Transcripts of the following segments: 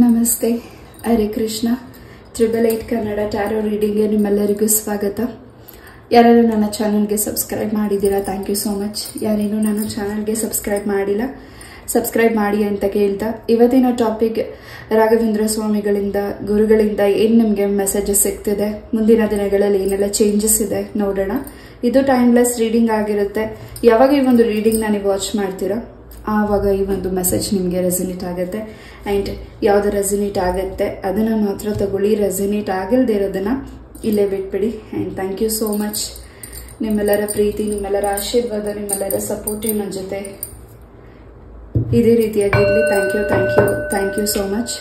ನಮಸ್ತೆ, ಹರೇ ಕೃಷ್ಣ. 888 ಕನ್ನಡ ಟ್ಯಾರೋ ರೀಡಿಂಗ್ಗೆ ನಿಮ್ಮೆಲ್ಲರಿಗೂ ಸ್ವಾಗತ. ಯಾರು ನನ್ನ ಚಾನಲ್ಗೆ ಸಬ್ಸ್ಕ್ರೈಬ್ ಮಾಡಿದ್ದೀರಾ, ಥ್ಯಾಂಕ್ ಯು ಸೋ ಮಚ್. ಯಾರೇನು ನನ್ನ ಚಾನಲ್ಗೆ ಸಬ್ಸ್ಕ್ರೈಬ್ ಮಾಡಿಲ್ಲ, ಸಬ್ಸ್ಕ್ರೈಬ್ ಮಾಡಿ ಅಂತ ಕೇಳ್ತಾ, ಇವತ್ತಿನ ಟಾಪಿಕ್ ರಾಘವೇಂದ್ರ ಸ್ವಾಮಿಗಳಿಂದ, ಗುರುಗಳಿಂದ ಏನು ನಿಮಗೆ ಮೆಸೇಜಸ್ ಸಿಗ್ತಿದೆ, ಮುಂದಿನ ದಿನಗಳಲ್ಲಿ ಏನೆಲ್ಲ ಚೇಂಜಸ್ ಇದೆ ನೋಡೋಣ. ಇದು ಟೈಮ್ಲೆಸ್ ರೀಡಿಂಗ್ ಆಗಿರುತ್ತೆ. ಯಾವಾಗ ಈ ಒಂದು ರೀಡಿಂಗ್ನ ನೀವು ವಾಚ್ ಮಾಡ್ತೀರಾ ಆವಾಗ ಈ ಒಂದು ಮೆಸೇಜ್ ನಿಮಗೆ ರೆಸಿನೇಟ್ ಆಗುತ್ತೆ. ಆ್ಯಂಡ್ ಯಾವುದು ರೆಸಿನೇಟ್ ಆಗುತ್ತೆ ಅದನ್ನು ಮಾತ್ರ ತಗೊಳ್ಳಿ, ರೆಸಿನೇಟ್ ಆಗಿಲ್ಲದೆ ಇರೋದನ್ನ ಇಲ್ಲೇ ಬಿಟ್ಬಿಡಿ. And thank you so much. ನಿಮ್ಮೆಲ್ಲರ ಪ್ರೀತಿ, ನಿಮ್ಮೆಲ್ಲರ ಆಶೀರ್ವಾದ, ನಿಮ್ಮೆಲ್ಲರ ಸಪೋರ್ಟಿವ್ ನನ್ನ ಜೊತೆ ಇದೇ ರೀತಿಯಾಗಿರಲಿ. Thank you, thank you, thank you so much.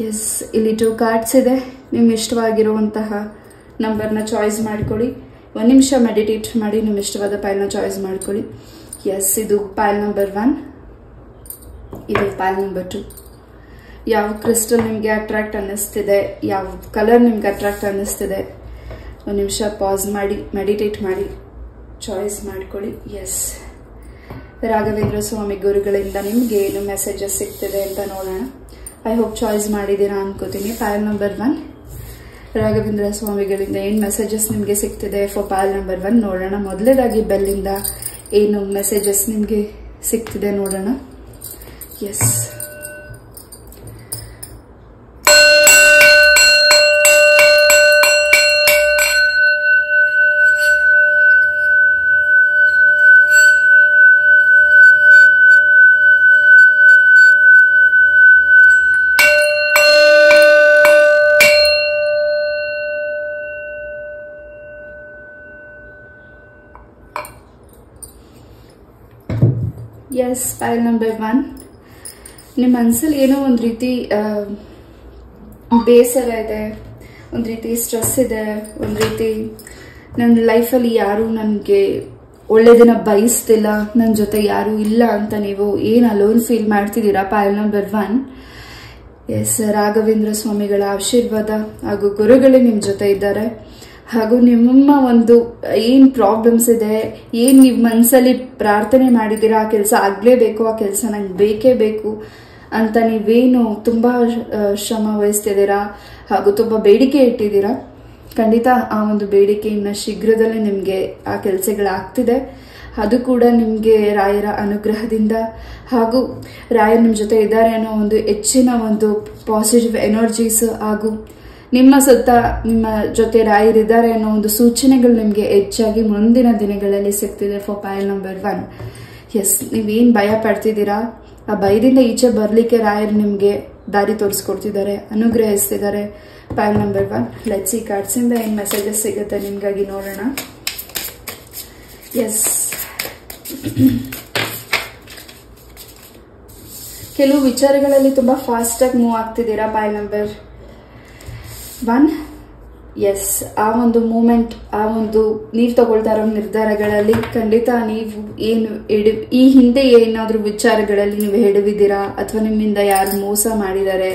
Yes, ಇಲ್ಲಿ 2 ಕಾರ್ಡ್ಸ್ ಇದೆ. ನಿಮ್ಗೆ ಇಷ್ಟವಾಗಿರುವಂತಹ ನಂಬರ್ನ ಚಾಯ್ಸ್ ಮಾಡ್ಕೊಳ್ಳಿ. 1 ನಿಮಿಷ ಮೆಡಿಟೇಟ್ ಮಾಡಿ ನಿಮ್ಗೆ ಇಷ್ಟವಾದ ಪೈಲ್ನ ಚಾಯ್ಸ್ ಮಾಡ್ಕೊಳ್ಳಿ. ಎಸ್, ಇದು ಪೈಲ್ ನಂಬರ್ 1, ಇದು ಪೈಲ್ ನಂಬರ್ 2. ಯಾವ ಕ್ರಿಸ್ಟಲ್ ನಿಮಗೆ ಅಟ್ರಾಕ್ಟ್ ಅನ್ನಿಸ್ತಿದೆ, ಯಾವ ಕಲರ್ ನಿಮ್ಗೆ ಅಟ್ರಾಕ್ಟ್ ಅನ್ನಿಸ್ತಿದೆ, 1 ನಿಮಿಷ ಪಾಸ್ ಮಾಡಿ ಮೆಡಿಟೇಟ್ ಮಾಡಿ ಚಾಯ್ಸ್ ಮಾಡ್ಕೊಳ್ಳಿ. ಎಸ್, ರಾಘವೇಂದ್ರ ಸ್ವಾಮಿ ಗುರುಗಳಿಂದ ನಿಮ್ಗೆ ಏನು ಮೆಸೇಜಸ್ ಸಿಗ್ತಿದೆ ಅಂತ ನೋಡೋಣ. ಐ ಹೋಪ್ ಚಾಯ್ಸ್ ಮಾಡಿದ್ದೀರಾ ಅನ್ಕೋತೀನಿ. ಪೈಲ್ ನಂಬರ್ 1, ರಾಘವೇಂದ್ರ ಸ್ವಾಮಿಗಳಿಂದ ಏನು ಮೆಸೇಜಸ್ ನಿಮಗೆ ಸಿಗ್ತಿದೆ ಫಾರ್ ಪೈಲ್ ನಂಬರ್ 1 ನೋಡೋಣ. ಮೊದಲೇದಾಗಿ ಬೆಲ್ಲಿಂದ ಏನು ಮೆಸೇಜಸ್ ನಿಮಗೆ ಸಿಗ್ತಿದೆ ನೋಡೋಣ. ಎಸ್, ಎಸ್, ಪೈಲ್ ನಂಬರ್ 1, ನಿಮ್ಮ ಮನಸ್ಸಲ್ಲಿ ಏನೋ ಒಂದು ರೀತಿ ಬೇಸರ ಇದೆ, ಒಂದು ರೀತಿ ಸ್ಟ್ರೆಸ್ ಇದೆ, ಒಂದು ರೀತಿ ನನ್ನ ಲೈಫಲ್ಲಿ ಯಾರು ನನಗೆ ಒಳ್ಳೆದನ್ನ ಬಯಸ್ತಿಲ್ಲ, ನನ್ನ ಜೊತೆ ಯಾರು ಇಲ್ಲ ಅಂತ ನೀವು ಏನು ಅಲೋನ್ ಫೀಲ್ ಮಾಡ್ತಿದ್ದೀರಾ. ಪೈಲ್ ನಂಬರ್ 1, ಎಸ್, ರಾಘವೇಂದ್ರ ಸ್ವಾಮಿಗಳ ಆಶೀರ್ವಾದ ಹಾಗೂ ಗುರುಗಳೇ ನಿಮ್ಮ ಜೊತೆ ಇದ್ದಾರೆ. ಹಾಗೂ ನಿಮ್ಮ ಒಂದು ಏನ್ ಪ್ರಾಬ್ಲಮ್ಸ್ ಇದೆ, ಏನ್ ನೀವು ಮನಸ್ಸಲ್ಲಿ ಪ್ರಾರ್ಥನೆ ಮಾಡಿದ್ದೀರಾ, ಆ ಕೆಲಸ ಆಗ್ಲೇಬೇಕು, ಆ ಕೆಲಸ ನಂಗೆ ಬೇಕೇ ಬೇಕು ಅಂತ ನೀವೇನು ತುಂಬಾ ಶ್ರಮ ವಹಿಸ್ತಿದ್ದೀರಾ ಹಾಗೂ ತುಂಬಾ ಬೇಡಿಕೆ ಇಟ್ಟಿದ್ದೀರಾ, ಖಂಡಿತ ಆ ಒಂದು ಬೇಡಿಕೆಯನ್ನ ಶೀಘ್ರದಲ್ಲೇ ನಿಮ್ಗೆ ಆ ಕೆಲಸಗಳಾಗ್ತಿದೆ. ಅದು ಕೂಡ ನಿಮ್ಗೆ ರಾಯರ ಅನುಗ್ರಹದಿಂದ ಹಾಗೂ ರಾಯರ್ ನಿಮ್ ಜೊತೆ ಇದ್ದಾರೆ ಅನ್ನೋ ಒಂದು ಹೆಚ್ಚಿನ ಒಂದು ಪಾಸಿಟಿವ್ ಎನರ್ಜೀಸ್ ಹಾಗೂ ನಿಮ್ಮ ಸುತ್ತ ನಿಮ್ಮ ಜೊತೆ ರಾಯರಿದ್ದಾರೆ ಅನ್ನೋ ಒಂದು ಸೂಚನೆಗಳು ನಿಮಗೆ ಹೆಚ್ಚಾಗಿ ಮುಂದಿನ ದಿನಗಳಲ್ಲಿ ಸಿಗ್ತಿದೆ ಫಾರ್ ಪೈಲ್ ನಂಬರ್ 1. ಎಸ್, ನೀವೇನ್ ಭಯ ಪಡ್ತಿದ್ದೀರಾ ಆ ಭಯದಿಂದ ಈಚೆ ಬರ್ಲಿಕ್ಕೆ ರಾಯರು ನಿಮ್ಗೆ ದಾರಿ ತೋರಿಸ್ಕೊಡ್ತಿದ್ದಾರೆ, ಅನುಗ್ರಹಿಸ್ತಿದ್ದಾರೆ. Pile number 1, let's see cards ಇಂದ ಏನ್ ಮೆಸೇಜಸ್ ಸಿಗುತ್ತೆ ನಿಮ್ಗಾಗಿ ನೋಡೋಣ. ಎಸ್, ಕೆಲವು ವಿಚಾರಗಳಲ್ಲಿ ತುಂಬಾ ಫಾಸ್ಟ್ ಆಗಿ ಮೂವ್ ಆಗ್ತಿದ್ದೀರಾ ಪೈಲ್ ನಂಬರ್ 1. ಎಸ್, ಆ ಒಂದು ಮೂಮೆಂಟ್, ಆ ಒಂದು ನೀವು ತಗೊಳ್ತಾ ಇರೋ ನಿರ್ಧಾರಗಳಲ್ಲಿ ಖಂಡಿತ ನೀವು ಏನು ಈ ಹಿಂದೆ ಏನಾದ್ರೂ ವಿಚಾರಗಳಲ್ಲಿ ನೀವು ಎಡವಿದ್ದೀರಾ ಅಥವಾ ನಿಮ್ಮಿಂದ ಯಾರು ಮೋಸ ಮಾಡಿದ್ದಾರೆ,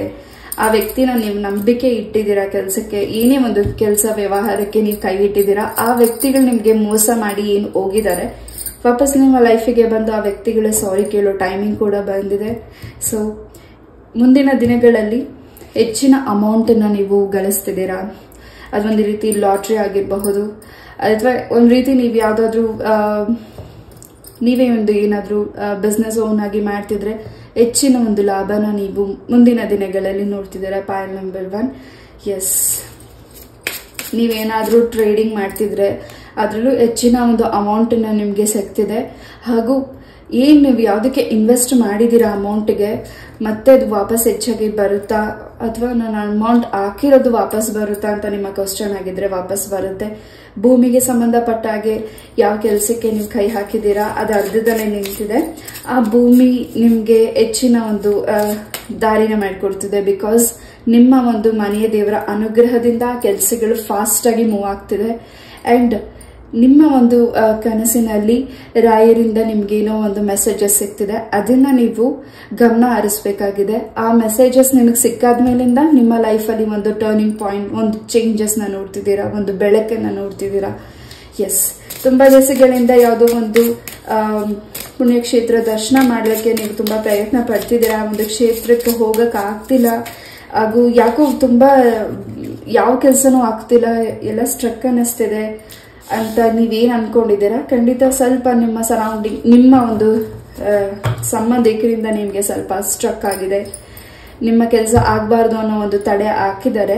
ಆ ವ್ಯಕ್ತಿನ ನೀವು ನಂಬಿಕೆ ಇಟ್ಟಿದ್ದೀರಾ, ಕೆಲಸಕ್ಕೆ ಏನೇ ಒಂದು ಕೆಲಸ ವ್ಯವಹಾರಕ್ಕೆ ನೀವು ಕೈ ಇಟ್ಟಿದ್ದೀರಾ, ಆ ವ್ಯಕ್ತಿಗಳು ನಿಮ್ಗೆ ಮೋಸ ಮಾಡಿ ಏನು ಹೋಗಿದ್ದಾರೆ, ವಾಪಸ್ ನಿಮ್ಮ ಲೈಫಿಗೆ ಬಂದು ಆ ವ್ಯಕ್ತಿಗಳ ಸಾರಿ ಕೇಳೋ ಟೈಮಿಂಗ್ ಕೂಡ ಬಂದಿದೆ. ಸೊ ಮುಂದಿನ ದಿನಗಳಲ್ಲಿ ಹೆಚ್ಚಿನ ಅಮೌಂಟನ್ನು ನೀವು ಗಳಿಸ್ತಿದ್ದೀರಾ. ಅದೊಂದು ರೀತಿ ಲಾಟ್ರಿ ಆಗಿರಬಹುದು, ಅಥವಾ ಒಂದು ರೀತಿ ನೀವು ಯಾವುದಾದ್ರೂ ನೀವೇ ಒಂದು ಏನಾದರೂ ಬಿಸ್ನೆಸ್ ಓನ್ ಆಗಿ ಮಾಡ್ತಿದ್ರೆ ಹೆಚ್ಚಿನ ಒಂದು ಲಾಭನ ನೀವು ಮುಂದಿನ ದಿನಗಳಲ್ಲಿ ನೋಡ್ತಿದ್ದೀರಾ. ಪೈಲ್ ನಂಬರ್ 1, ಎಸ್, ನೀವೇನಾದರೂ ಟ್ರೇಡಿಂಗ್ ಮಾಡ್ತಿದ್ರೆ ಅದರಲ್ಲೂ ಹೆಚ್ಚಿನ ಒಂದು ಅಮೌಂಟನ್ನು ನಿಮಗೆ ಸಿಗ್ತಿದೆ. ಹಾಗೂ ಏನ್ ನೀವು ಯಾವುದಕ್ಕೆ ಇನ್ವೆಸ್ಟ್ ಮಾಡಿದ್ದೀರಾ ಅಮೌಂಟ್ಗೆ ಮತ್ತೆ ಅದು ವಾಪಸ್ ಹೆಚ್ಚಾಗಿ ಬರುತ್ತಾ ಅಥವಾ ನನ್ನ ಅಮೌಂಟ್ ಹಾಕಿರೋದು ವಾಪಸ್ ಬರುತ್ತಾ ಅಂತ ನಿಮ್ಮ ಕ್ವಶನ್ ಆಗಿದ್ರೆ ವಾಪಸ್ ಬರುತ್ತೆ. ಭೂಮಿಗೆ ಸಂಬಂಧಪಟ್ಟ ಹಾಗೆ ಯಾವ ಕೆಲಸಕ್ಕೆ ನೀವು ಕೈ ಹಾಕಿದ್ದೀರಾ ಅದು ಅರ್ಧದಲ್ಲೇ ನಿಂತಿದೆ. ಆ ಭೂಮಿ ನಿಮ್ಗೆ ಹೆಚ್ಚಿನ ಒಂದು ದಾರಿನ ಮಾಡಿಕೊಡ್ತಿದೆ. ಬಿಕಾಸ್ ನಿಮ್ಮ ಒಂದು ಮನೆಯ ದೇವರ ಅನುಗ್ರಹದಿಂದ ಆ ಕೆಲಸಗಳು ಫಾಸ್ಟ್ ಆಗಿ ಮೂವ್ ಆಗ್ತಿದೆ. ಅಂಡ್ ನಿಮ್ಮ ಒಂದು ಕನಸಿನಲ್ಲಿ ರಾಯರಿಂದ ನಿಮ್ಗೇನೋ ಒಂದು ಮೆಸೇಜಸ್ ಸಿಗ್ತಿದೆ, ಅದನ್ನ ನೀವು ಗಮನ ಹರಿಸಬೇಕಾಗಿದೆ. ಆ ಮೆಸೇಜಸ್ ನಿಮಗೆ ಸಿಕ್ಕಾದ್ಮೇಲಿಂದ ನಿಮ್ಮ ಲೈಫಲ್ಲಿ ಒಂದು ಟರ್ನಿಂಗ್ ಪಾಯಿಂಟ್, ಒಂದು ಚೇಂಜಸ್ ನ ನೋಡ್ತಿದ್ದೀರಾ, ಒಂದು ಬೆಳಕನ್ನ ನೋಡ್ತಿದ್ದೀರಾ. ಎಸ್, ತುಂಬಾ ದಿವಸಗಳಿಂದ ಯಾವುದೋ ಒಂದು ಪುಣ್ಯಕ್ಷೇತ್ರ ದರ್ಶನ ಮಾಡ್ಲಿಕ್ಕೆ ನೀವು ತುಂಬಾ ಪ್ರಯತ್ನ ಪಡ್ತಿದ್ದೀರಾ. ಒಂದು ಕ್ಷೇತ್ರಕ್ಕೆ ಹೋಗಕ್ ಆಗ್ತಿಲ್ಲ, ಹಾಗೂ ಯಾಕೋ ತುಂಬಾ ಯಾವ ಕೆಲಸನೂ ಆಗ್ತಿಲ್ಲ, ಎಲ್ಲ ಸ್ಟ್ರಕ್ ಅನ್ನಿಸ್ತಿದೆ ಅಂತ ನೀವೇನ್ ಅನ್ಕೊಂಡಿದ್ದೀರಾ. ಖಂಡಿತ ಸ್ವಲ್ಪ ನಿಮ್ಮ ಸರೌಂಡಿಂಗ್, ನಿಮ್ಮ ಒಂದು ಸಂಬಂಧಿಕರಿಂದ ನಿಮ್ಗೆ ಸ್ವಲ್ಪ ಸ್ಟ್ರಕ್ ಆಗಿದೆ. ನಿಮ್ಮ ಕೆಲಸ ಆಗ್ಬಾರ್ದು ಅನ್ನೋ ಒಂದು ತಡೆ ಹಾಕಿದ್ದಾರೆ.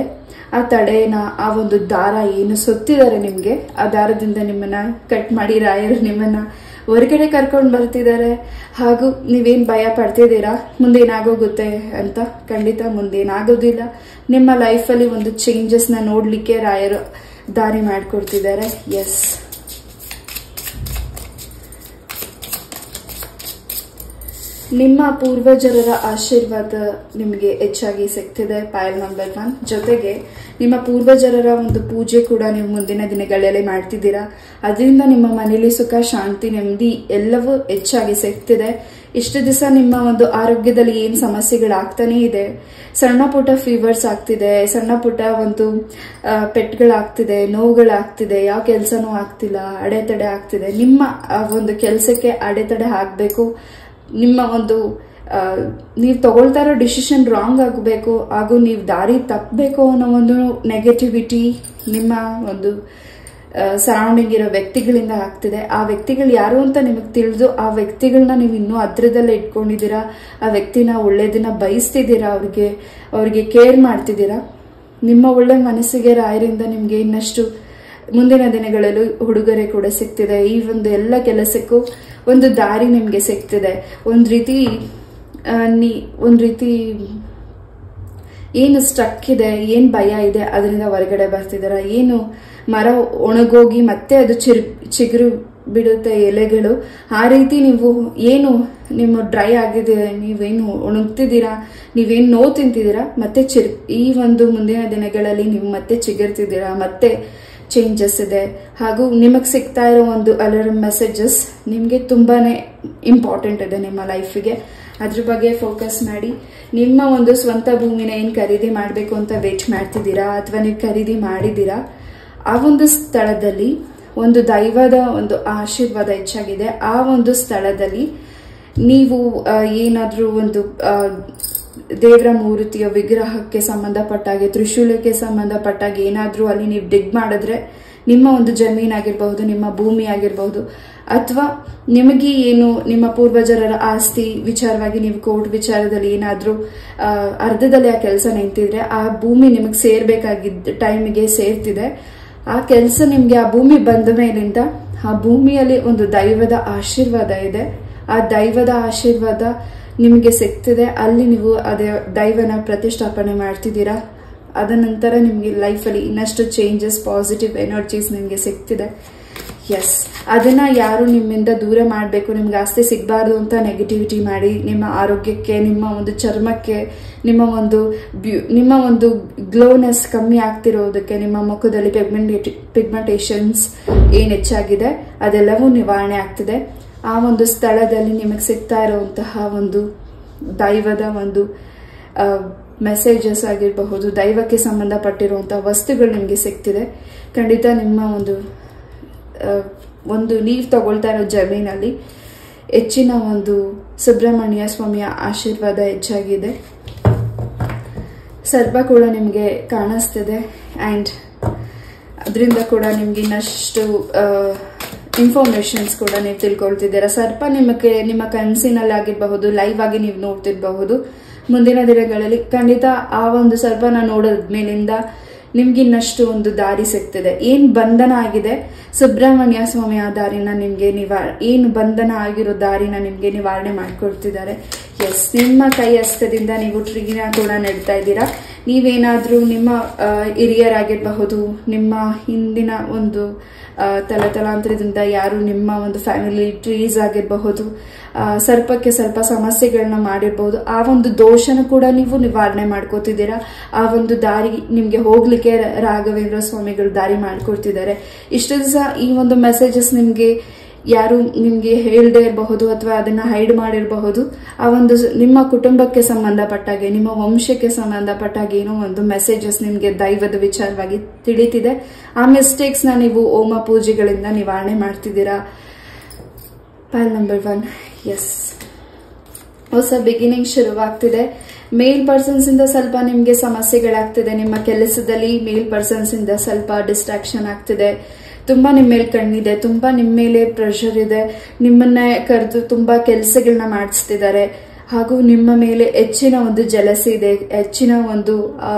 ಆ ತಡೆನ, ಆ ಒಂದು ದಾರ ಏನು ಸುತ್ತಿದ್ದಾರೆ ನಿಮ್ಗೆ, ಆ ದಾರದಿಂದ ನಿಮ್ಮನ್ನ ಕಟ್ ಮಾಡಿ ರಾಯರು ನಿಮ್ಮನ್ನ ಹೊರಗಡೆ ಕರ್ಕೊಂಡು ಬರ್ತಿದ್ದಾರೆ. ಹಾಗೂ ನೀವೇನ್ ಭಯ ಪಡ್ತಿದ್ದೀರಾ ಮುಂದೇನಾಗೋಗುತ್ತೆ ಅಂತ, ಖಂಡಿತ ಮುಂದೇನಾಗೋದಿಲ್ಲ. ನಿಮ್ಮ ಲೈಫಲ್ಲಿ ಒಂದು ಚೇಂಜಸ್ ನ ನೋಡ್ಲಿಕ್ಕೆ ರಾಯರು ದಾರಿ ಮಾಡ್ಕೊಡ್ತಿದ್ದಾರೆ. ಎಸ್, ನಿಮ್ಮ ಪೂರ್ವಜರ ಆಶೀರ್ವಾದ ನಿಮಗೆ ಹೆಚ್ಚಾಗಿ ಸಿಗ್ತಿದೆ, ಪೈಲ್ ನಂಬರ್ 1. ಜೊತೆಗೆ ನಿಮ್ಮ ಪೂರ್ವಜರ ಒಂದು ಪೂಜೆ ಕೂಡ ನೀವು ಮುಂದಿನ ದಿನಗಳಲ್ಲಿ ಮಾಡ್ತಿದ್ದೀರಾ. ಅದರಿಂದ ನಿಮ್ಮ ಮನೆಯಲ್ಲಿ ಸುಖ, ಶಾಂತಿ, ನೆಮ್ಮದಿ ಎಲ್ಲವೂ ಹೆಚ್ಚಾಗಿ ಸಿಗ್ತಿದೆ. ಇಷ್ಟು ದಿವಸ ನಿಮ್ಮ ಒಂದು ಆರೋಗ್ಯದಲ್ಲಿ ಏನ್ ಸಮಸ್ಯೆಗಳಾಗ್ತಾನೆ ಇದೆ, ಸಣ್ಣ ಪುಟ್ಟ ಫೀವರ್ಸ್ ಆಗ್ತಿದೆ, ಸಣ್ಣ ಪುಟ್ಟ ಒಂದು ಪೆಟ್ಗಳಾಗ್ತಿದೆ, ನೋವುಗಳಾಗ್ತಿದೆ, ಯಾವ ಕೆಲಸನೂ ಆಗ್ತಿಲ್ಲ, ಅಡೆತಡೆ ಆಗ್ತಿದೆ. ನಿಮ್ಮ ಒಂದು ಕೆಲಸಕ್ಕೆ ಅಡೆತಡೆ ಆಗ್ಬೇಕು, ನಿಮ್ಮ ಒಂದು ನೀವು ತಗೊಳ್ತಾ ಇರೋ ಡಿಸಿಷನ್ ರಾಂಗ್ ಆಗಬೇಕು, ಹಾಗೂ ನೀವು ದಾರಿ ತಪ್ಪಬೇಕು ಅನ್ನೋ ಒಂದು ನೆಗೆಟಿವಿಟಿ ನಿಮ್ಮ ಒಂದು ಸರೌಂಡಿಂಗ್ ಇರೋ ವ್ಯಕ್ತಿಗಳಿಂದ ಆಗ್ತಿದೆ. ಆ ವ್ಯಕ್ತಿಗಳು ಯಾರು ಅಂತ ನಿಮಗೆ ತಿಳಿದು ಆ ವ್ಯಕ್ತಿಗಳನ್ನ ನೀವು ಇನ್ನೂ ಹತ್ರದಲ್ಲೇ ಇಟ್ಕೊಂಡಿದ್ದೀರಾ. ಆ ವ್ಯಕ್ತಿನ ಒಳ್ಳೇದನ್ನ ಬಯಸ್ತಿದ್ದೀರಾ, ಅವ್ರಿಗೆ ಕೇರ್ ಮಾಡ್ತಿದ್ದೀರಾ. ನಿಮ್ಮ ಒಳ್ಳೆ ಮನಸ್ಸಿಗೆ ರಾಯರಿಂದ ನಿಮ್ಗೆ ಇನ್ನಷ್ಟು ಮುಂದಿನ ದಿನಗಳಲ್ಲಿ ಉಡುಗೊರೆ ಕೂಡ ಸಿಗ್ತಿದೆ. ಈ ಒಂದು ಎಲ್ಲ ಕೆಲಸಕ್ಕೂ ಒಂದು ದಾರಿ ನಿಮ್ಗೆ ಸಿಗ್ತಿದೆ. ಒಂದ್ ರೀತಿ ಏನು ಸ್ಟ್ರಕ್ ಇದೆ, ಏನ್ ಭಯ ಇದೆ, ಅದರಿಂದ ಹೊರಗಡೆ ಬರ್ತಿದಾರ. ಏನು ಮರ ಒಣಗೋಗಿ ಮತ್ತೆ ಅದು ಚಿಗುರು ಬಿಡುತ್ತೆ ಎಲೆಗಳು, ಆ ರೀತಿ ನೀವು ಏನು ನಿಮ್ಮ ಡ್ರೈ ಆಗಿದೆ, ನೀವೇನು ಒಣಗ್ತಿದ್ದೀರಾ, ನೀವೇನು ನೋವು ತಿಂತಿದ್ದೀರಾ, ಮತ್ತೆ ಈ ಒಂದು ಮುಂದಿನ ದಿನಗಳಲ್ಲಿ ನೀವು ಮತ್ತೆ ಚಿಗುರ್ತಿದ್ದೀರಾ, ಮತ್ತೆ ಚೇಂಜಸ್ ಇದೆ. ಹಾಗೂ ನಿಮಗೆ ಸಿಗ್ತಾ ಇರೋ ಒಂದು ಅಲಾರ್ಮ್ ಮೆಸೇಜಸ್ ನಿಮಗೆ ತುಂಬಾನೇ ಇಂಪಾರ್ಟೆಂಟ್ ಇದೆ ನಿಮ್ಮ ಲೈಫಿಗೆ. ಅದ್ರ ಬಗ್ಗೆ ಫೋಕಸ್ ಮಾಡಿ. ನಿಮ್ಮ ಒಂದು ಸ್ವಂತ ಭೂಮಿನ ಏನ್ ಖರೀದಿ ಮಾಡಬೇಕು ಅಂತ ವೇಟ್ ಮಾಡ್ತಿದ್ದೀರಾ, ಅಥವಾ ನೀವು ಖರೀದಿ ಮಾಡಿದ್ದೀರಾ, ಆ ಒಂದು ಸ್ಥಳದಲ್ಲಿ ಒಂದು ದೈವದ ಒಂದು ಆಶೀರ್ವಾದ ಹೆಚ್ಚಾಗಿದೆ. ಆ ಒಂದು ಸ್ಥಳದಲ್ಲಿ ನೀವು ಏನಾದ್ರೂ ಒಂದು ದೇವರ ಮೂರ್ತಿಯ ವಿಗ್ರಹಕ್ಕೆ ಸಂಬಂಧಪಟ್ಟಾಗೆ, ತ್ರಿಶೂಲಕ್ಕೆ ಸಂಬಂಧಪಟ್ಟಾಗೆ ಏನಾದ್ರೂ ಅಲ್ಲಿ ನೀವು ಡಿಗ್ ಮಾಡಿದ್ರೆ, ನಿಮ್ಮ ಒಂದು ಜಮೀನಾಗಿರ್ಬಹುದು, ನಿಮ್ಮ ಭೂಮಿ ಆಗಿರ್ಬಹುದು, ಅಥವಾ ನಿಮಗೆ ಏನು ನಿಮ್ಮ ಪೂರ್ವಜರ ಆಸ್ತಿ ವಿಚಾರವಾಗಿ ನೀವು ಕೋರ್ಟ್ ವಿಚಾರದಲ್ಲಿ ಏನಾದ್ರೂ ಅರ್ಧದಲ್ಲಿ ಆ ಕೆಲಸ ನಿಂತಿದ್ರೆ, ಆ ಭೂಮಿ ನಿಮಗೆ ಸೇರ್ಬೇಕಾಗಿದ್ದ ಟೈಮಿಗೆ ಸೇರ್ತಿದೆ. ಆ ಕೆಲಸ ನಿಮ್ಗೆ ಆ ಭೂಮಿ ಬಂದ ಮೇಲಿಂದ ಆ ಭೂಮಿಯಲ್ಲಿ ಒಂದು ದೈವದ ಆಶೀರ್ವಾದ ಇದೆ. ಆ ದೈವದ ಆಶೀರ್ವಾದ ನಿಮಗೆ ಸಿಗ್ತಿದೆ. ಅಲ್ಲಿ ನೀವು ಅದೇ ದೈವನ ಪ್ರತಿಷ್ಠಾಪನೆ ಮಾಡ್ತಿದ್ದೀರಾ. ಅದ ನಂತರ ನಿಮ್ಗೆ ಲೈಫಲ್ಲಿ ಇನ್ನಷ್ಟು ಚೇಂಜಸ್, ಪಾಸಿಟಿವ್ ಎನರ್ಜೀಸ್ ನಿಮ್ಗೆ ಸಿಗ್ತಿದೆ. ಎಸ್, ಅದನ್ನ ಯಾರು ನಿಮ್ಮಿಂದ ದೂರ ಮಾಡಬೇಕು, ನಿಮ್ಗೆ ಆಸ್ತಿ ಸಿಗಬಾರ್ದು ಅಂತ ನೆಗೆಟಿವಿಟಿ ಮಾಡಿ ನಿಮ್ಮ ಆರೋಗ್ಯಕ್ಕೆ, ನಿಮ್ಮ ಒಂದು ಚರ್ಮಕ್ಕೆ, ನಿಮ್ಮ ಒಂದು ಗ್ಲೋನೆಸ್ ಕಮ್ಮಿ ಆಗ್ತಿರೋದಕ್ಕೆ, ನಿಮ್ಮ ಮುಖದಲ್ಲಿ ಪಿಗ್ಮೆಂಟೇಷನ್ಸ್ ಏನ್ ಹೆಚ್ಚಾಗಿದೆ ಅದೆಲ್ಲವೂ ನಿವಾರಣೆ ಆಗ್ತಿದೆ. ಆ ಒಂದು ಸ್ಥಳದಲ್ಲಿ ನಿಮಗೆ ಸಿಗ್ತಾ ಇರುವಂತಹ ಒಂದು ದೈವದ ಒಂದು ಮೆಸೇಜಸ್ ಆಗಿರಬಹುದು, ದೈವಕ್ಕೆ ಸಂಬಂಧಪಟ್ಟಿರುವಂತಹ ವಸ್ತುಗಳು ನಿಮಗೆ ಸಿಗ್ತಿದೆ. ಖಂಡಿತ ನಿಮ್ಮ ಒಂದು ನೀವು ತಗೊಳ್ತಾ ಇರೋ ಜಮೀನಲ್ಲಿ ಹೆಚ್ಚಿನ ಒಂದು ಸುಬ್ರಹ್ಮಣ್ಯ ಸ್ವಾಮಿಯ ಆಶೀರ್ವಾದ ಹೆಚ್ಚಾಗಿದೆ. ಸರ್ಪ ಕೂಡ ನಿಮಗೆ ಕಾಣಿಸ್ತಿದೆ. ಅಂಡ್ ಅದರಿಂದ ಕೂಡ ನಿಮ್ಗೆ ಇನ್ನಷ್ಟು ಇನ್ಫಾರ್ಮೇಶನ್ಸ್ ಕೂಡ ನೀವು ತಿಳ್ಕೊಳ್ತಿದ್ದೀರಾ. ಸರ್ಪ ನಿಮ್ಮ ಕನಸಿನಲ್ಲಿ ಆಗಿರಬಹುದು, ಲೈವ್ ಆಗಿ ನೀವು ನೋಡ್ತಿರಬಹುದು. ಮುಂದಿನ ದಿನಗಳಲ್ಲಿ ಖಂಡಿತ ಆ ಒಂದು ಸರ್ಪನ ನೋಡೋದ್ಮೇಲಿಂದ ನಿಮ್ಗೆ ಇನ್ನಷ್ಟು ಒಂದು ದಾರಿ ಸಿಗ್ತಿದೆ. ಏನ್ ಬಂಧನ ಆಗಿದೆ, ಸುಬ್ರಹ್ಮಣ್ಯ ಸ್ವಾಮಿಯ ದಾರಿನ ನಿಮ್ಗೆ ಏನು ಬಂಧನ ಆಗಿರೋ ದಾರಿನ ನಿಮ್ಗೆ ನಿವಾರಣೆ ಮಾಡ್ಕೊಡ್ತಿದ್ದಾರೆ. ಎಸ್, ನಿಮ್ಮ ಕೈ ಹಸ್ತದಿಂದ ನೀವು ಟ್ರೀನ ಕೂಡ ನೆಡ್ತಾ ಇದ್ದೀರಾ. ನೀವೇನಾದ್ರೂ ನಿಮ್ಮ ಹಿರಿಯರಾಗಿರಬಹುದು, ನಿಮ್ಮ ಹಿಂದಿನ ಒಂದು ತಲಾಂತರದಿಂದ ಯಾರು ನಿಮ್ಮ ಒಂದು ಫ್ಯಾಮಿಲಿ ಟ್ರೀಸ್ ಆಗಿರಬಹುದು, ಸರ್ಪಕ್ಕೆ ಸ್ವಲ್ಪ ಸಮಸ್ಯೆಗಳನ್ನ ಮಾಡಿರಬಹುದು, ಆ ಒಂದು ದೋಷನ ಕೂಡ ನೀವು ನಿವಾರಣೆ ಮಾಡ್ಕೋತಿದ್ದೀರಾ. ಆ ಒಂದು ದಾರಿ ನಿಮ್ಗೆ ಹೋಗ್ಲಿಕ್ಕೆ ರಾಘವೇಂದ್ರ ಸ್ವಾಮಿಗಳು ದಾರಿ ಮಾಡ್ಕೊಡ್ತಿದ್ದಾರೆ. ಇಷ್ಟು ದಿವಸ ಈ ಒಂದು ಮೆಸೇಜಸ್ ನಿಮ್ಗೆ ಯಾರು ನಿಮ್ಗೆ ಹೇಳದೇ ಇರಬಹುದು, ಅಥವಾ ಅದನ್ನ ಹೈಡ್ ಮಾಡಿರಬಹುದು. ಆ ಒಂದು ನಿಮ್ಮ ಕುಟುಂಬಕ್ಕೆ ಸಂಬಂಧಪಟ್ಟಾಗೆ, ನಿಮ್ಮ ವಂಶಕ್ಕೆ ಸಂಬಂಧಪಟ್ಟಾಗೆ ಏನೋ ಒಂದು ಮೆಸೇಜಸ್ ನಿಮ್ಗೆ ದೈವದ ವಿಚಾರವಾಗಿ ತಿಳಿತಿದೆ. ಆ ಮಿಸ್ಟೇಕ್ಸ್ ನ ನೀವು ಹೋಮ ಪೂಜೆಗಳಿಂದ ನಿವಾರಣೆ ಮಾಡ್ತಿದ್ದೀರಾ. ಪೈಲ್ ನಂಬರ್ 1. ಎಸ್, ಹೊಸ ಬಿಗಿನಿಂಗ್ ಶುರುವಾಗ್ತಿದೆ. ಮೇಲ್ ಪರ್ಸನ್ಸ್ ಇಂದ ಸ್ವಲ್ಪ ನಿಮ್ಗೆ ಸಮಸ್ಯೆಗಳಾಗ್ತಿದೆ. ನಿಮ್ಮ ಕೆಲಸದಲ್ಲಿ ಮೇಲ್ ಪರ್ಸನ್ಸ್ ಇಂದ ಸ್ವಲ್ಪ ಡಿಸ್ಟ್ರಾಕ್ಷನ್ ಆಗ್ತಿದೆ. ತುಂಬಾ ನಿಮ್ಮ ಮೇಲೆ ಕಣ್ಣಿದೆ, ತುಂಬಾ ನಿಮ್ಮ ಮೇಲೆ ಪ್ರೆಷರ್ ಇದೆ. ನಿಮ್ಮನ್ನ ಕರೆದು ತುಂಬಾ ಕೆಲಸಗಳನ್ನ ಮಾಡಿಸ್ತಿದ್ದಾರೆ. ಹಾಗೂ ನಿಮ್ಮ ಮೇಲೆ ಹೆಚ್ಚಿನ ಒಂದು ಜಲಸಿ ಇದೆ, ಹೆಚ್ಚಿನ ಒಂದು